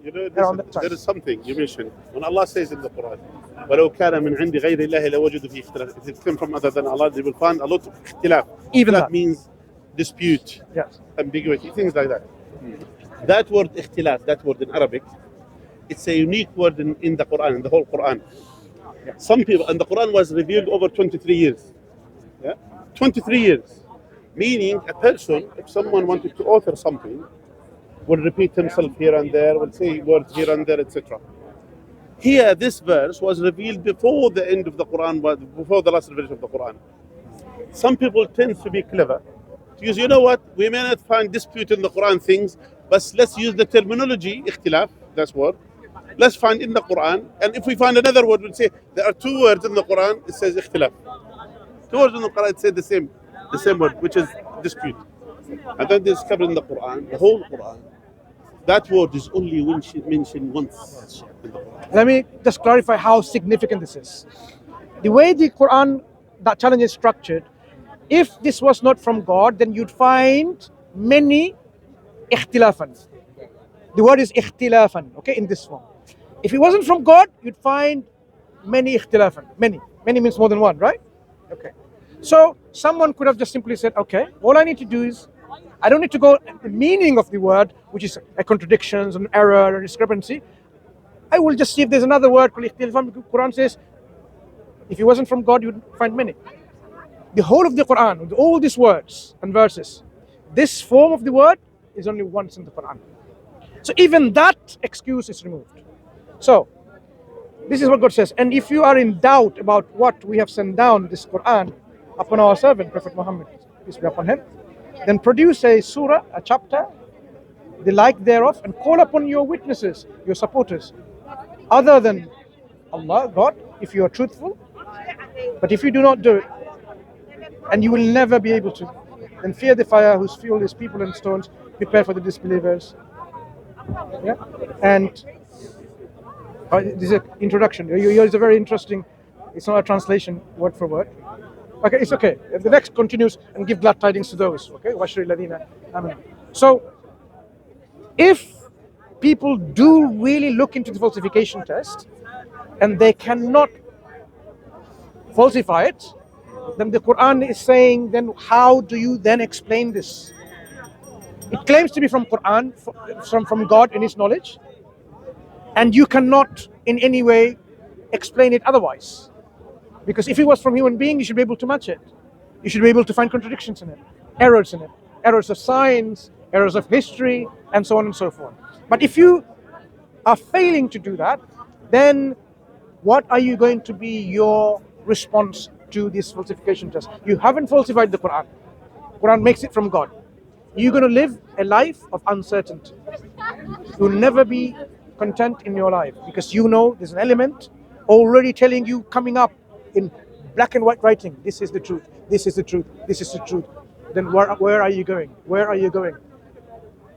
There is something you mentioned. When Allah says in the Quran, وَلَوْ كَانَ مِنْ عِنْدِ غَيْرِ اللَّهِ لَوَجَدُوا فِيهِ اخْتِلَافًا. If it came from other than Allah, they will find a lot of ikhtilaf. Even that means dispute, yes, ambiguity, things like that. That word ikhtilaf, that word in Arabic, it's a unique word in the Quran, in the whole Quran. Some people, and the Quran was revealed over 23 years. 23 years. Meaning a person, if someone wanted to author something, will repeat himself here and there, will say words here and there, etc. Here, this verse was revealed before the end of the Quran, before the last revelation of the Quran. Some people tend to be clever. Because you know what? We may not find dispute in the Quran things, but let's use the terminology, ikhtilaf, that's word. Let's find in the Quran, and if we find another word, we'll say there are two words in the Quran, it says ikhtilaf. Two words in the Quran, it says the same word, which is dispute. And then there's covered in the Quran, the whole Quran. That word is only mentioned once in the Quran. Let me just clarify how significant this is. The way the Quran, that challenge is structured, if this was not from God, then you'd find many ikhtilafan. The word is ikhtilafan, okay, in this form. If it wasn't from God, you'd find many ikhtilafan. Many. Many means more than one, right? Okay. So someone could have just simply said, okay, all I need to do is, I don't need to go at the meaning of the word, which is a contradiction, an error, a discrepancy. I will just see if there's another word called ikhtilafan. The Quran says, if it wasn't from God, you'd find many. The whole of the Quran, with all these words and verses, this form of the word is only once in the Quran. So even that excuse is removed. So, this is what God says. And if you are in doubt about what we have sent down, this Quran, upon our servant, Prophet Muhammad, peace be upon him, then produce a surah, a chapter, the like thereof, and call upon your witnesses, your supporters, other than Allah, God, if you are truthful. But if you do not do it, and you will never be able to, then fear the fire whose fuel is people and stones, prepare for the disbelievers. Yeah, and this is an introduction. Yours is a very interesting, it's not a translation word for word. Okay, it's okay. The next continues, and give glad tidings to those. Okay, Washri Ladina. Amen. So, if people do really look into the falsification test, and they cannot falsify it, then the Quran is saying, then how do you then explain this? It claims to be from Quran, from God in His knowledge. And you cannot in any way explain it otherwise. Because if it was from human being, you should be able to match it. You should be able to find contradictions in it, errors of science, errors of history, and so on and so forth. But if you are failing to do that, then what are you going to be your response to this falsification test? You haven't falsified the Quran. Quran makes it from God. You're going to live a life of uncertainty. You'll never be content in your life because you know there's an element already telling you, coming up in black and white writing, this is the truth, this is the truth, this is the truth. Then where are you going? Where are you going?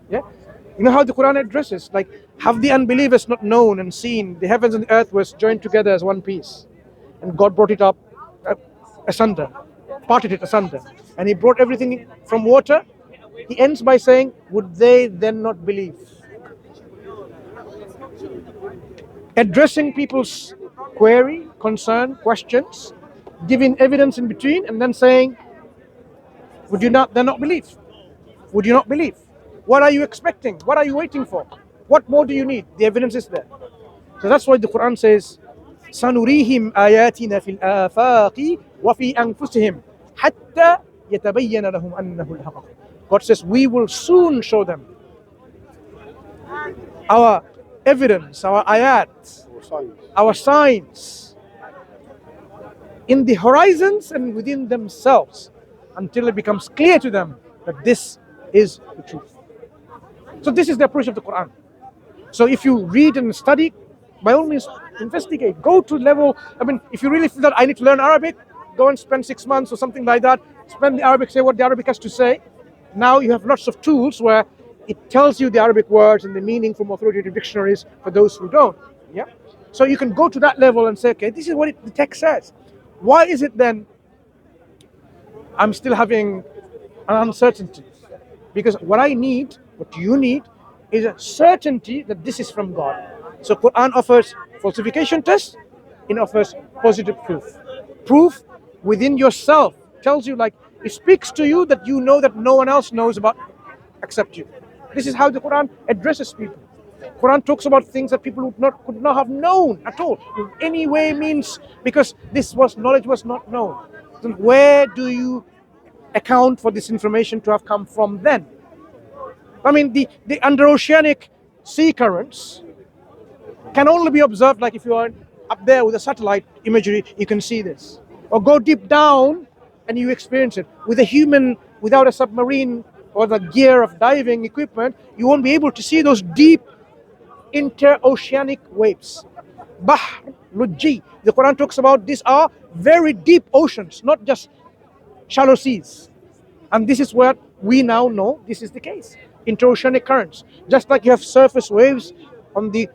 Yeah? You know how the Quran addresses, like, have the unbelievers not known and seen the heavens and the earth was joined together as one piece, and God brought it up asunder, parted it asunder, and He brought everything from water. He ends by saying, would they then not believe? Addressing people's query, concern, questions, giving evidence in between, and then saying, would you not then not believe? Would you not believe? What are you expecting? What are you waiting for? What more do you need? The evidence is there. So that's why the Quran says, سَنُرِيهِمْ آيَاتِنَا فِي الْآفَاقِ وَفِي أَنفُسِهِمْ حَتَّى يَتَبَيَّنَ لَهُمْ أَنَّهُ الْحَقُّ. God says, we will soon show them our evidence, our ayat, our signs in the horizons and within themselves until it becomes clear to them that this is the truth. So this is the approach of the Quran. So if you read and study, by all means, investigate. Go to level, if you really feel that I need to learn Arabic, go and spend 6 months or something like that. Spend the Arabic, say what the Arabic has to say. Now you have lots of tools where it tells you the Arabic words and the meaning from authoritative dictionaries for those who don't. Yeah. So you can go to that level and say, okay, this is what the text says. Why is it then I'm still having an uncertainty? Because what I need, what you need, is a certainty that this is from God. So Quran offers falsification test, it offers positive proof. Proof within yourself tells you, like, it speaks to you that you know that no one else knows about except you. This is how the Quran addresses people. Quran talks about things that people could not have known at all, in any way, means, because knowledge was not known. Then where do you account for this information to have come from then? The under-oceanic sea currents can only be observed, like if you are up there with a satellite imagery, you can see this. Or go deep down and you experience it. With a human, without a submarine or the gear of diving equipment, you won't be able to see those deep interoceanic waves. Bahr, Lujji. The Quran talks about these are very deep oceans, not just shallow seas. And this is what we now know this is the case. Interoceanic currents. Just like you have surface waves on the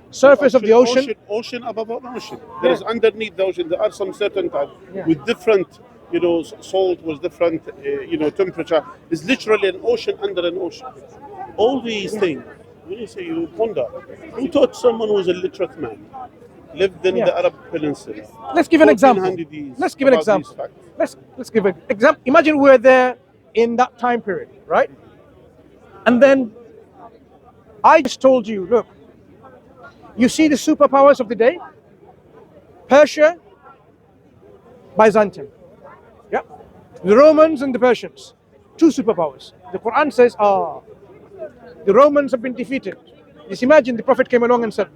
surface of the ocean. Ocean above an ocean. There is underneath the ocean, there are some certain types with different, salt, with different, temperature. It's literally an ocean under an ocean. All these things, when you say you ponder, who taught someone who was a literate man, lived in the Arab Peninsula? Let's give an example. Let's give an example. Let's give an example. Imagine we're there in that time period, right? And then I just told you, look, you see the superpowers of the day? Persia, Byzantium. Yeah. The Romans and the Persians. Two superpowers. The Quran says, the Romans have been defeated. Just imagine the Prophet came along and said,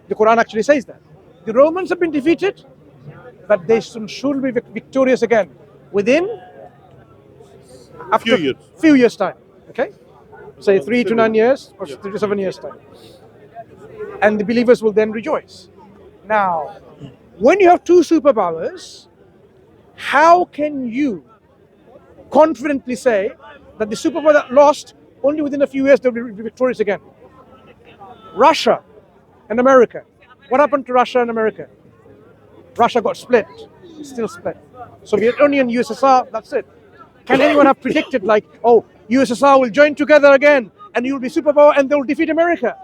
the Quran actually says that. The Romans have been defeated, but they should be victorious again within a few years' time. Okay? Say 3 to 9 years or 3 to 7 years' time. And the believers will then rejoice. Now, when you have two superpowers, how can you confidently say that the superpower that lost, only within a few years they'll be victorious again? Russia and America. What happened to Russia and America? Russia got split. It's still split. Soviet Union, USSR, that's it. Can anyone have predicted, like, USSR will join together again and you'll be superpower and they'll defeat America?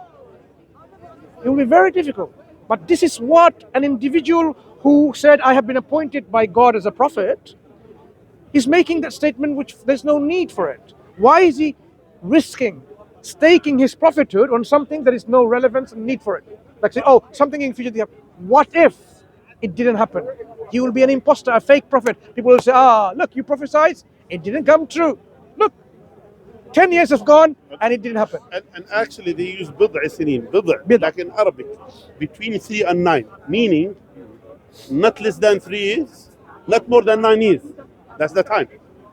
It will be very difficult. But this is what an individual who said, I have been appointed by God as a prophet, is making that statement, which there's no need for it. Why is he staking his prophethood on something that is no relevance and need for it? Like say, oh, something in future. What if it didn't happen? He will be an imposter, a fake prophet. People will say, look, you prophesied, it didn't come true. Look, 10 years have gone and it didn't happen. And actually they use بضع سنين, بضع, بضع. like in Arabic, between 3 and 9, meaning not less than 3 years, not more than 9 years. That's the time.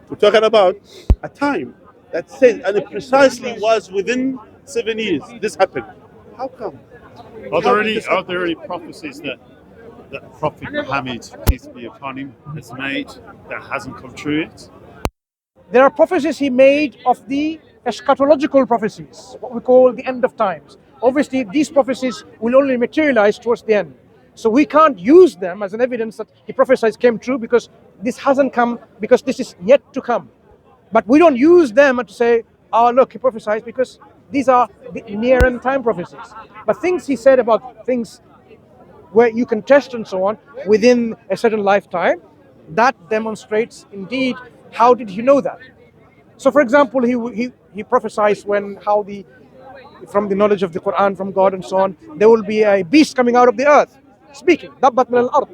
We're talking about a time that says, and it precisely was within 7 years. This happened. How come? Are there any prophecies that Prophet Muhammad, peace be upon him, has made that hasn't come true yet? There are prophecies he made of the eschatological prophecies, what we call the end of times. Obviously, these prophecies will only materialize towards the end. So we can't use them as an evidence that he prophesied came true because this hasn't come, because this is yet to come. But we don't use them to say, look, he prophesied, because these are the near end time prophecies. But things he said about things where you can test and so on within a certain lifetime, that demonstrates indeed how did he know that. So for example, he prophesies from the knowledge of the Quran, from God and so on, there will be a beast coming out of the earth, speaking. Dabbat min al-ard.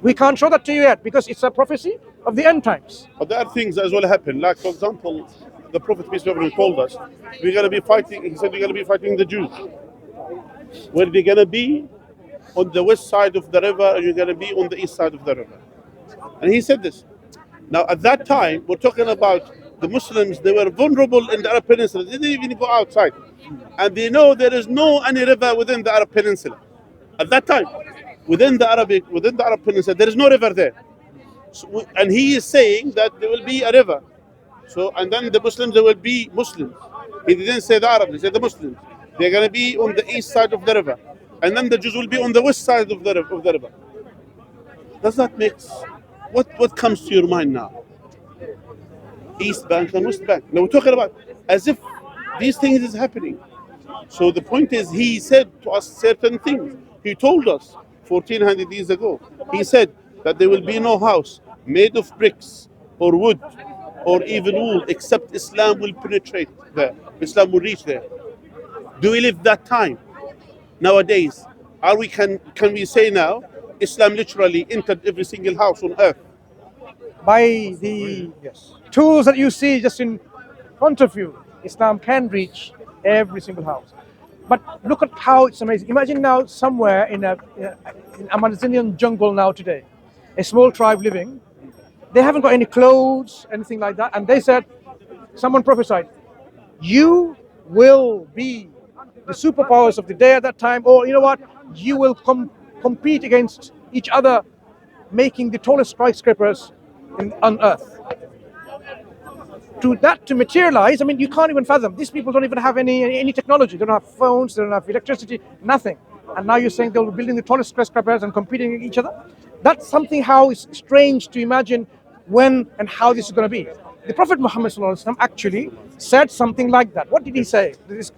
We can't show that to you yet because it's a prophecy of the end times. But there are things as well happen. Like for example, the Prophet peace be upon him told us we're going to be fighting. He said we're going to be fighting the Jews. Where they're going to be on the west side of the river, and you're going to be on the east side of the river. And he said this. Now at that time, we're talking about the Muslims. They were vulnerable in the Arab Peninsula. They didn't even go outside, and they know there is no any river within the Arab Peninsula. At that time, within the Arab Peninsula, there is no river there. So, and he is saying that there will be a river. So, and then the Muslims, there will be Muslims. He didn't say the Arabs, he said the Muslims. They're going to be on the east side of the river. And then the Jews will be on the west side of the river. Does that make sense? What comes to your mind now? East Bank and West Bank. Now we're talking about as if these things is happening. So the point is, he said to us certain things. He told us 1400 years ago. He said that there will be no house made of bricks or wood or even wool except Islam will penetrate there. Islam will reach there. Do we live that time? Nowadays, can we say now Islam literally entered every single house on earth? By the tools that you see just in front of you, Islam can reach every single house. But look at how it's amazing. Imagine now somewhere in an Amazonian jungle now today, a small tribe living. They haven't got any clothes, anything like that. And they said, someone prophesied, you will be the superpowers of the day at that time, or you know what, you will compete against each other, making the tallest skyscrapers on earth. To materialize, I mean, you can't even fathom. These people don't even have any technology. They don't have phones, they don't have electricity, nothing. And now you're saying they'll be building the tallest skyscrapers and competing with each other? That's something how it's strange to imagine when and how this is going to be. The Prophet Muhammad actually said something like that. What did he say? This is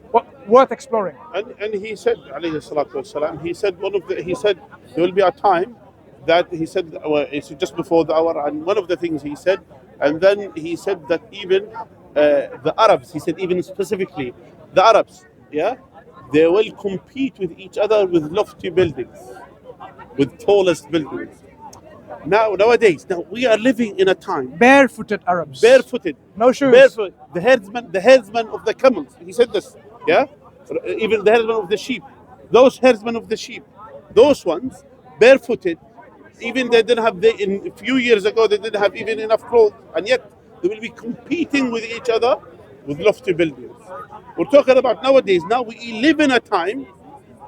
worth exploring. And he said, alayhi salatu wasalam, he said there will be a time that he said, it's just before the hour, and one of the things he said, and then he said that even the Arabs, he said even specifically, the Arabs, they will compete with each other with lofty buildings, with tallest buildings. Nowadays, we are living in a time. Barefooted Arabs. Barefooted. No shoes. Barefoot. The herdsmen of the camels. He said this. Even the herdsmen of the sheep. Those herdsmen of the sheep. Those ones, barefooted. Even they didn't have, a few years ago, they didn't have even enough clothes. And yet, they will be competing with each other with lofty buildings. We're talking about nowadays. Now we live in a time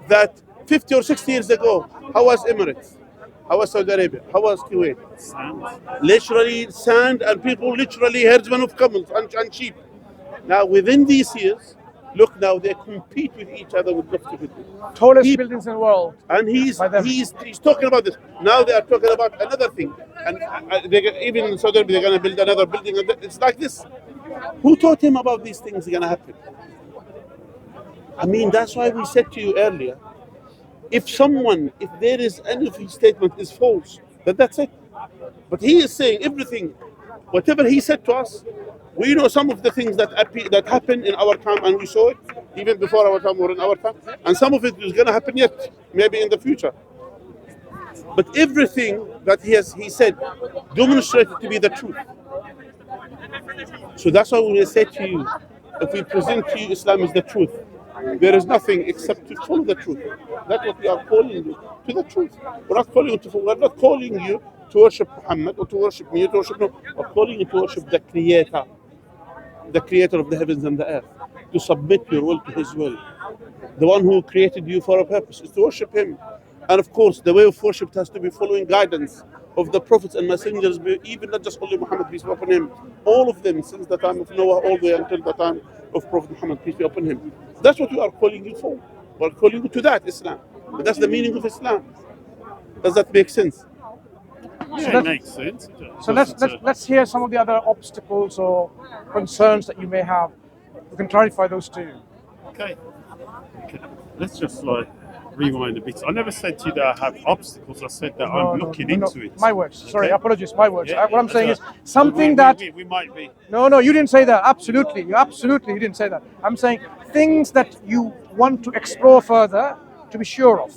that 50 or 60 years ago, how was Emirates? How was Saudi Arabia? How was Kuwait? Sand. Literally sand, and people literally herdsmen of camels and sheep. Now within these years, look now, they compete with each other with lofty buildings. Tallest buildings in the world. And he's talking about this. Now they are talking about another thing. And even in Saudi Arabia, they're going to build another building. It's like this. Who taught him about these things are going to happen? I mean, that's why we said to you earlier, if there is any of his statement is false, that's it. But he is saying everything, whatever he said to us, we know some of the things that happen in our time and we saw it, even before our time or in our time, and some of it is going to happen yet, maybe in the future. But everything that he said demonstrated to be the truth. So that's why when I say to you, if we present to you Islam is the truth, there is nothing except to follow the truth. That's what we are calling you, to the truth. We're not calling you to follow, we're not calling you to worship Muhammad or to worship me, to worship no. We're calling you to worship the Creator of the heavens and the earth, to submit your will to His will. The one who created you for a purpose is to worship Him. And of course, the way of worship has to be following guidance of the prophets and messengers, even not just only Muhammad, peace be upon him, all of them since the time of Noah all the way until the time of Prophet Muhammad, peace be upon him. That's what we are calling you for. We're calling you to that, Islam. But that's the meaning of Islam. Does that make sense? Yeah, it makes sense. So let's hear some of the other obstacles or concerns that you may have. We can clarify those too. Okay. Let's just rewind a bit. I never said to you that I have obstacles. I said that I'm looking into it. My words. Sorry, Okay? apologies. My words. Yeah, What I'm saying is we something that. we might be. No, you didn't say that. Absolutely, you didn't say that. I'm saying things that you want to explore further, to be sure of.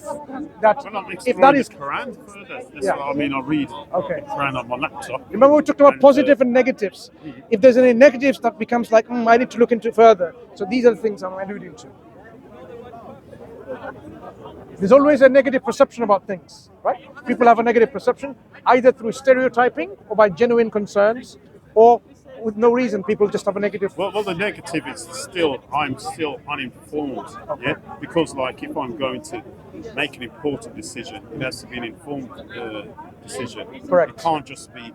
That When I'm if that exploring is the Quran further, that's Yeah. what I mean. I read Okay. the Quran on my laptop. Remember we talked about And, positive and negatives. If there's any negatives, that becomes like, I need to look into further. So these are the things I'm alluding to. There's always a negative perception about things, right? People have a negative perception, either through stereotyping or by genuine concerns, or with no reason, people just have a negative. Well, the negative is I'm still uninformed, yeah? Because if I'm going to make an important decision, it has to be an informed decision. Correct. It can't just be,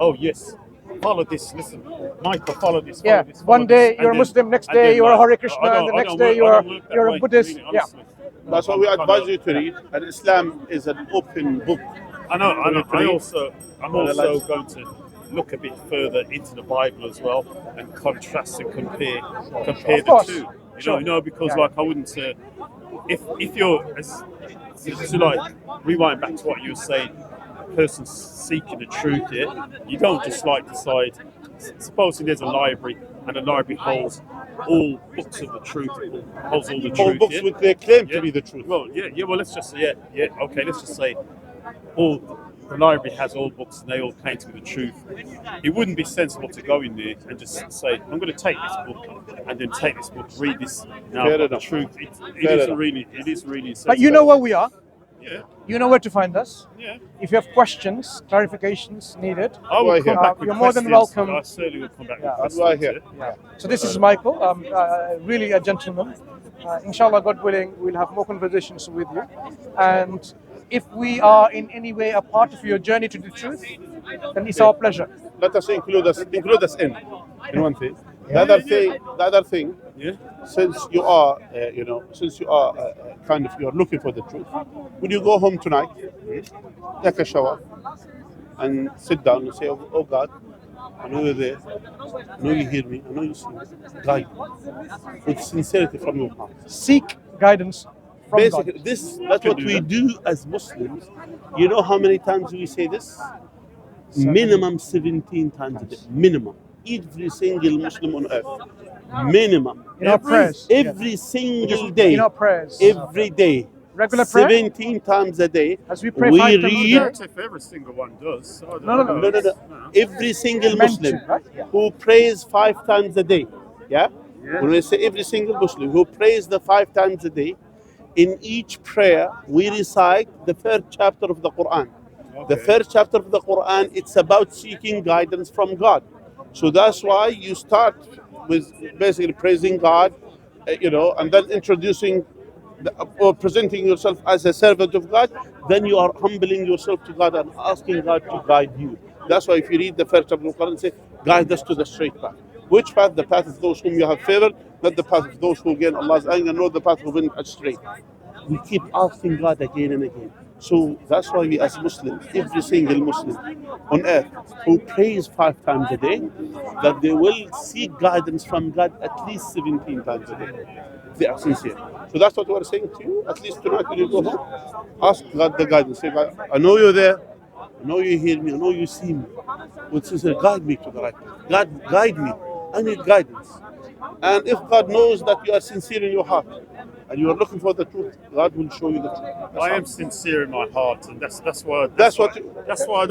oh yes, follow this, listen, Michael, follow this, follow this. Follow One day this, you're a Muslim, next day you're a Hare Krishna, and the next day you're a Buddhist. Really, Yeah. honestly. That's why we advise you to read. And Islam is an open book. I know. I'm also Analyze. going to look a bit further into the Bible as well and contrast and compare the course. two. Sure. Because Yeah. I wouldn't. If you're to rewind back to what you were saying, a person's seeking the truth here. You don't just decide. Supposing there's a library and the library holds all books of the truth, holds all the truth. All books yeah? which they claim to Yeah. be the truth. Well, well, let's just say, okay, let's just say the library has all books and they all claim to be the truth. It wouldn't be sensible to go in there and just say, I'm going to take this book and then take this book, read this. Now, Fair the enough. truth, it Fair is enough. really sensible. But you know where we are. Yeah, You know where to find us. yeah. If you have questions, clarifications needed. I will Why come here? back with You're more than questions. welcome. I certainly will come back Yeah. with Why questions. here? Yeah. So this is Michael, really a gentleman. Inshallah, God willing, we'll have more conversations with you. And if we are in any way a part of your journey to the truth, then it's our pleasure. Let us include us in one thing. The other thing, Yeah. since you are, you're looking for the truth. When you go home tonight, take a shower and sit down and say, oh God, I know you're there. I know you hear me. I know you see me. Guide me with sincerity from your heart. Seek guidance from Basically, God. that's what we do as Muslims. You know how many times we say this? Minimum 17 times a day. Minimum. Every single Muslim on earth. Minimum. In our prayers. Every single day. In our prayers. Every day. Regular prayer? 17 times a day. As we pray 5 times a day. Not if every single one does. I don't No. know. No. Every single Meant Muslim to, right? Yeah. who prays 5 times a day. Yeah? Yeah. When I say every single Muslim who prays the 5 times a day, in each prayer we recite the first chapter of the Quran. The Okay. first chapter of the Quran, it's about seeking guidance from God. So that's why you start with basically praising God, and then introducing or presenting yourself as a servant of God. Then you are humbling yourself to God and asking God to guide you. That's why if you read the first chapter of the Quran, say, guide us to the straight path. Which path? The path of those whom you have favored, not the path of those who gain Allah's anger, nor the path who went astray. We keep asking God again and again. So that's why we as Muslims, every single Muslim on earth who prays 5 times a day, that they will seek guidance from God at least 17 times a day. They are sincere. So that's what we're saying to you. At least tonight when you go home, ask God the guidance. Say, God, I know you're there. I know you hear me. I know you see me. With sincere, guide me to the right path. God, guide me. I need guidance. And if God knows that you are sincere in your heart and you are looking for the truth, God will show you the truth. I am sincere in my heart, and that's why I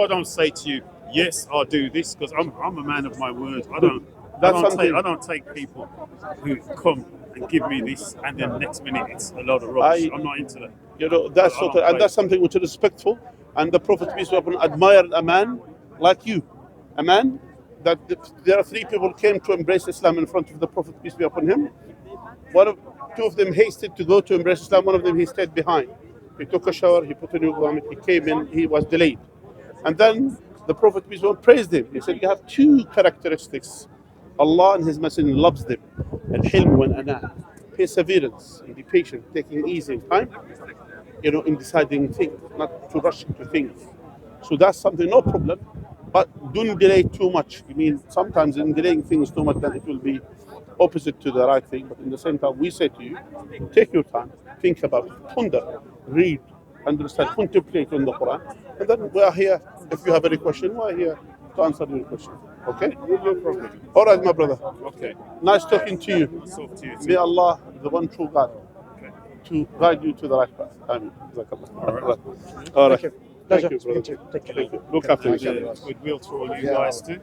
don't say to you, yes, I'll do this, because I'm a man of my word. I don't take people who come and give me this, and then next minute it's a load of rubbish. I'm not into that. You know, that's something which is respectful. And the Prophet peace be upon him admired a man like you, a man that there are 3 people came to embrace Islam in front of the Prophet peace be upon him. Two of them hasted to go to embrace Islam. One of them he stayed behind. He took a shower. He put a new garment. He came in. He was delayed, and then the Prophet peace be upon him praised him. He said, "You have 2 characteristics. Allah and His Messenger loves them. Al-hilm wal ana, perseverance, and be patient, taking it easy in time. You know, in deciding things, not to rush into things. So that's something, no problem. But don't delay too much. I mean, sometimes in delaying things too much, then it will be opposite to the right thing. But in the same time, we say to you, take your time, think about it, ponder, read, understand, contemplate on the Quran. And then we are here. If you have any question, we are here to answer your question. Okay? No problem. All right, my brother. Okay. Nice talking to you. Talk to you too. May Allah, the one true God, Okay. to guide you to the right path. Amen. Jazakallah. All right. All right. Thank you. Thank Pleasure you, brother. speaking to you. Take care. Thank you. Look after each other. Goodwill to all you guys too.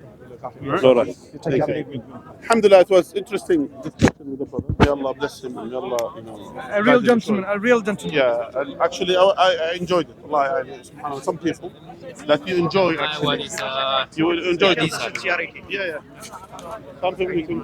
All right. You take Thank care. you. Alhamdulillah, it was interesting discussion with the brother. May Allah bless him and may Allah, you know. A real gentleman. A real gentleman. Yeah, and actually, I enjoyed it. Allah, subhanAllah, some people that you enjoy actually. You will enjoy this. Sincerity. Yeah. Something we can.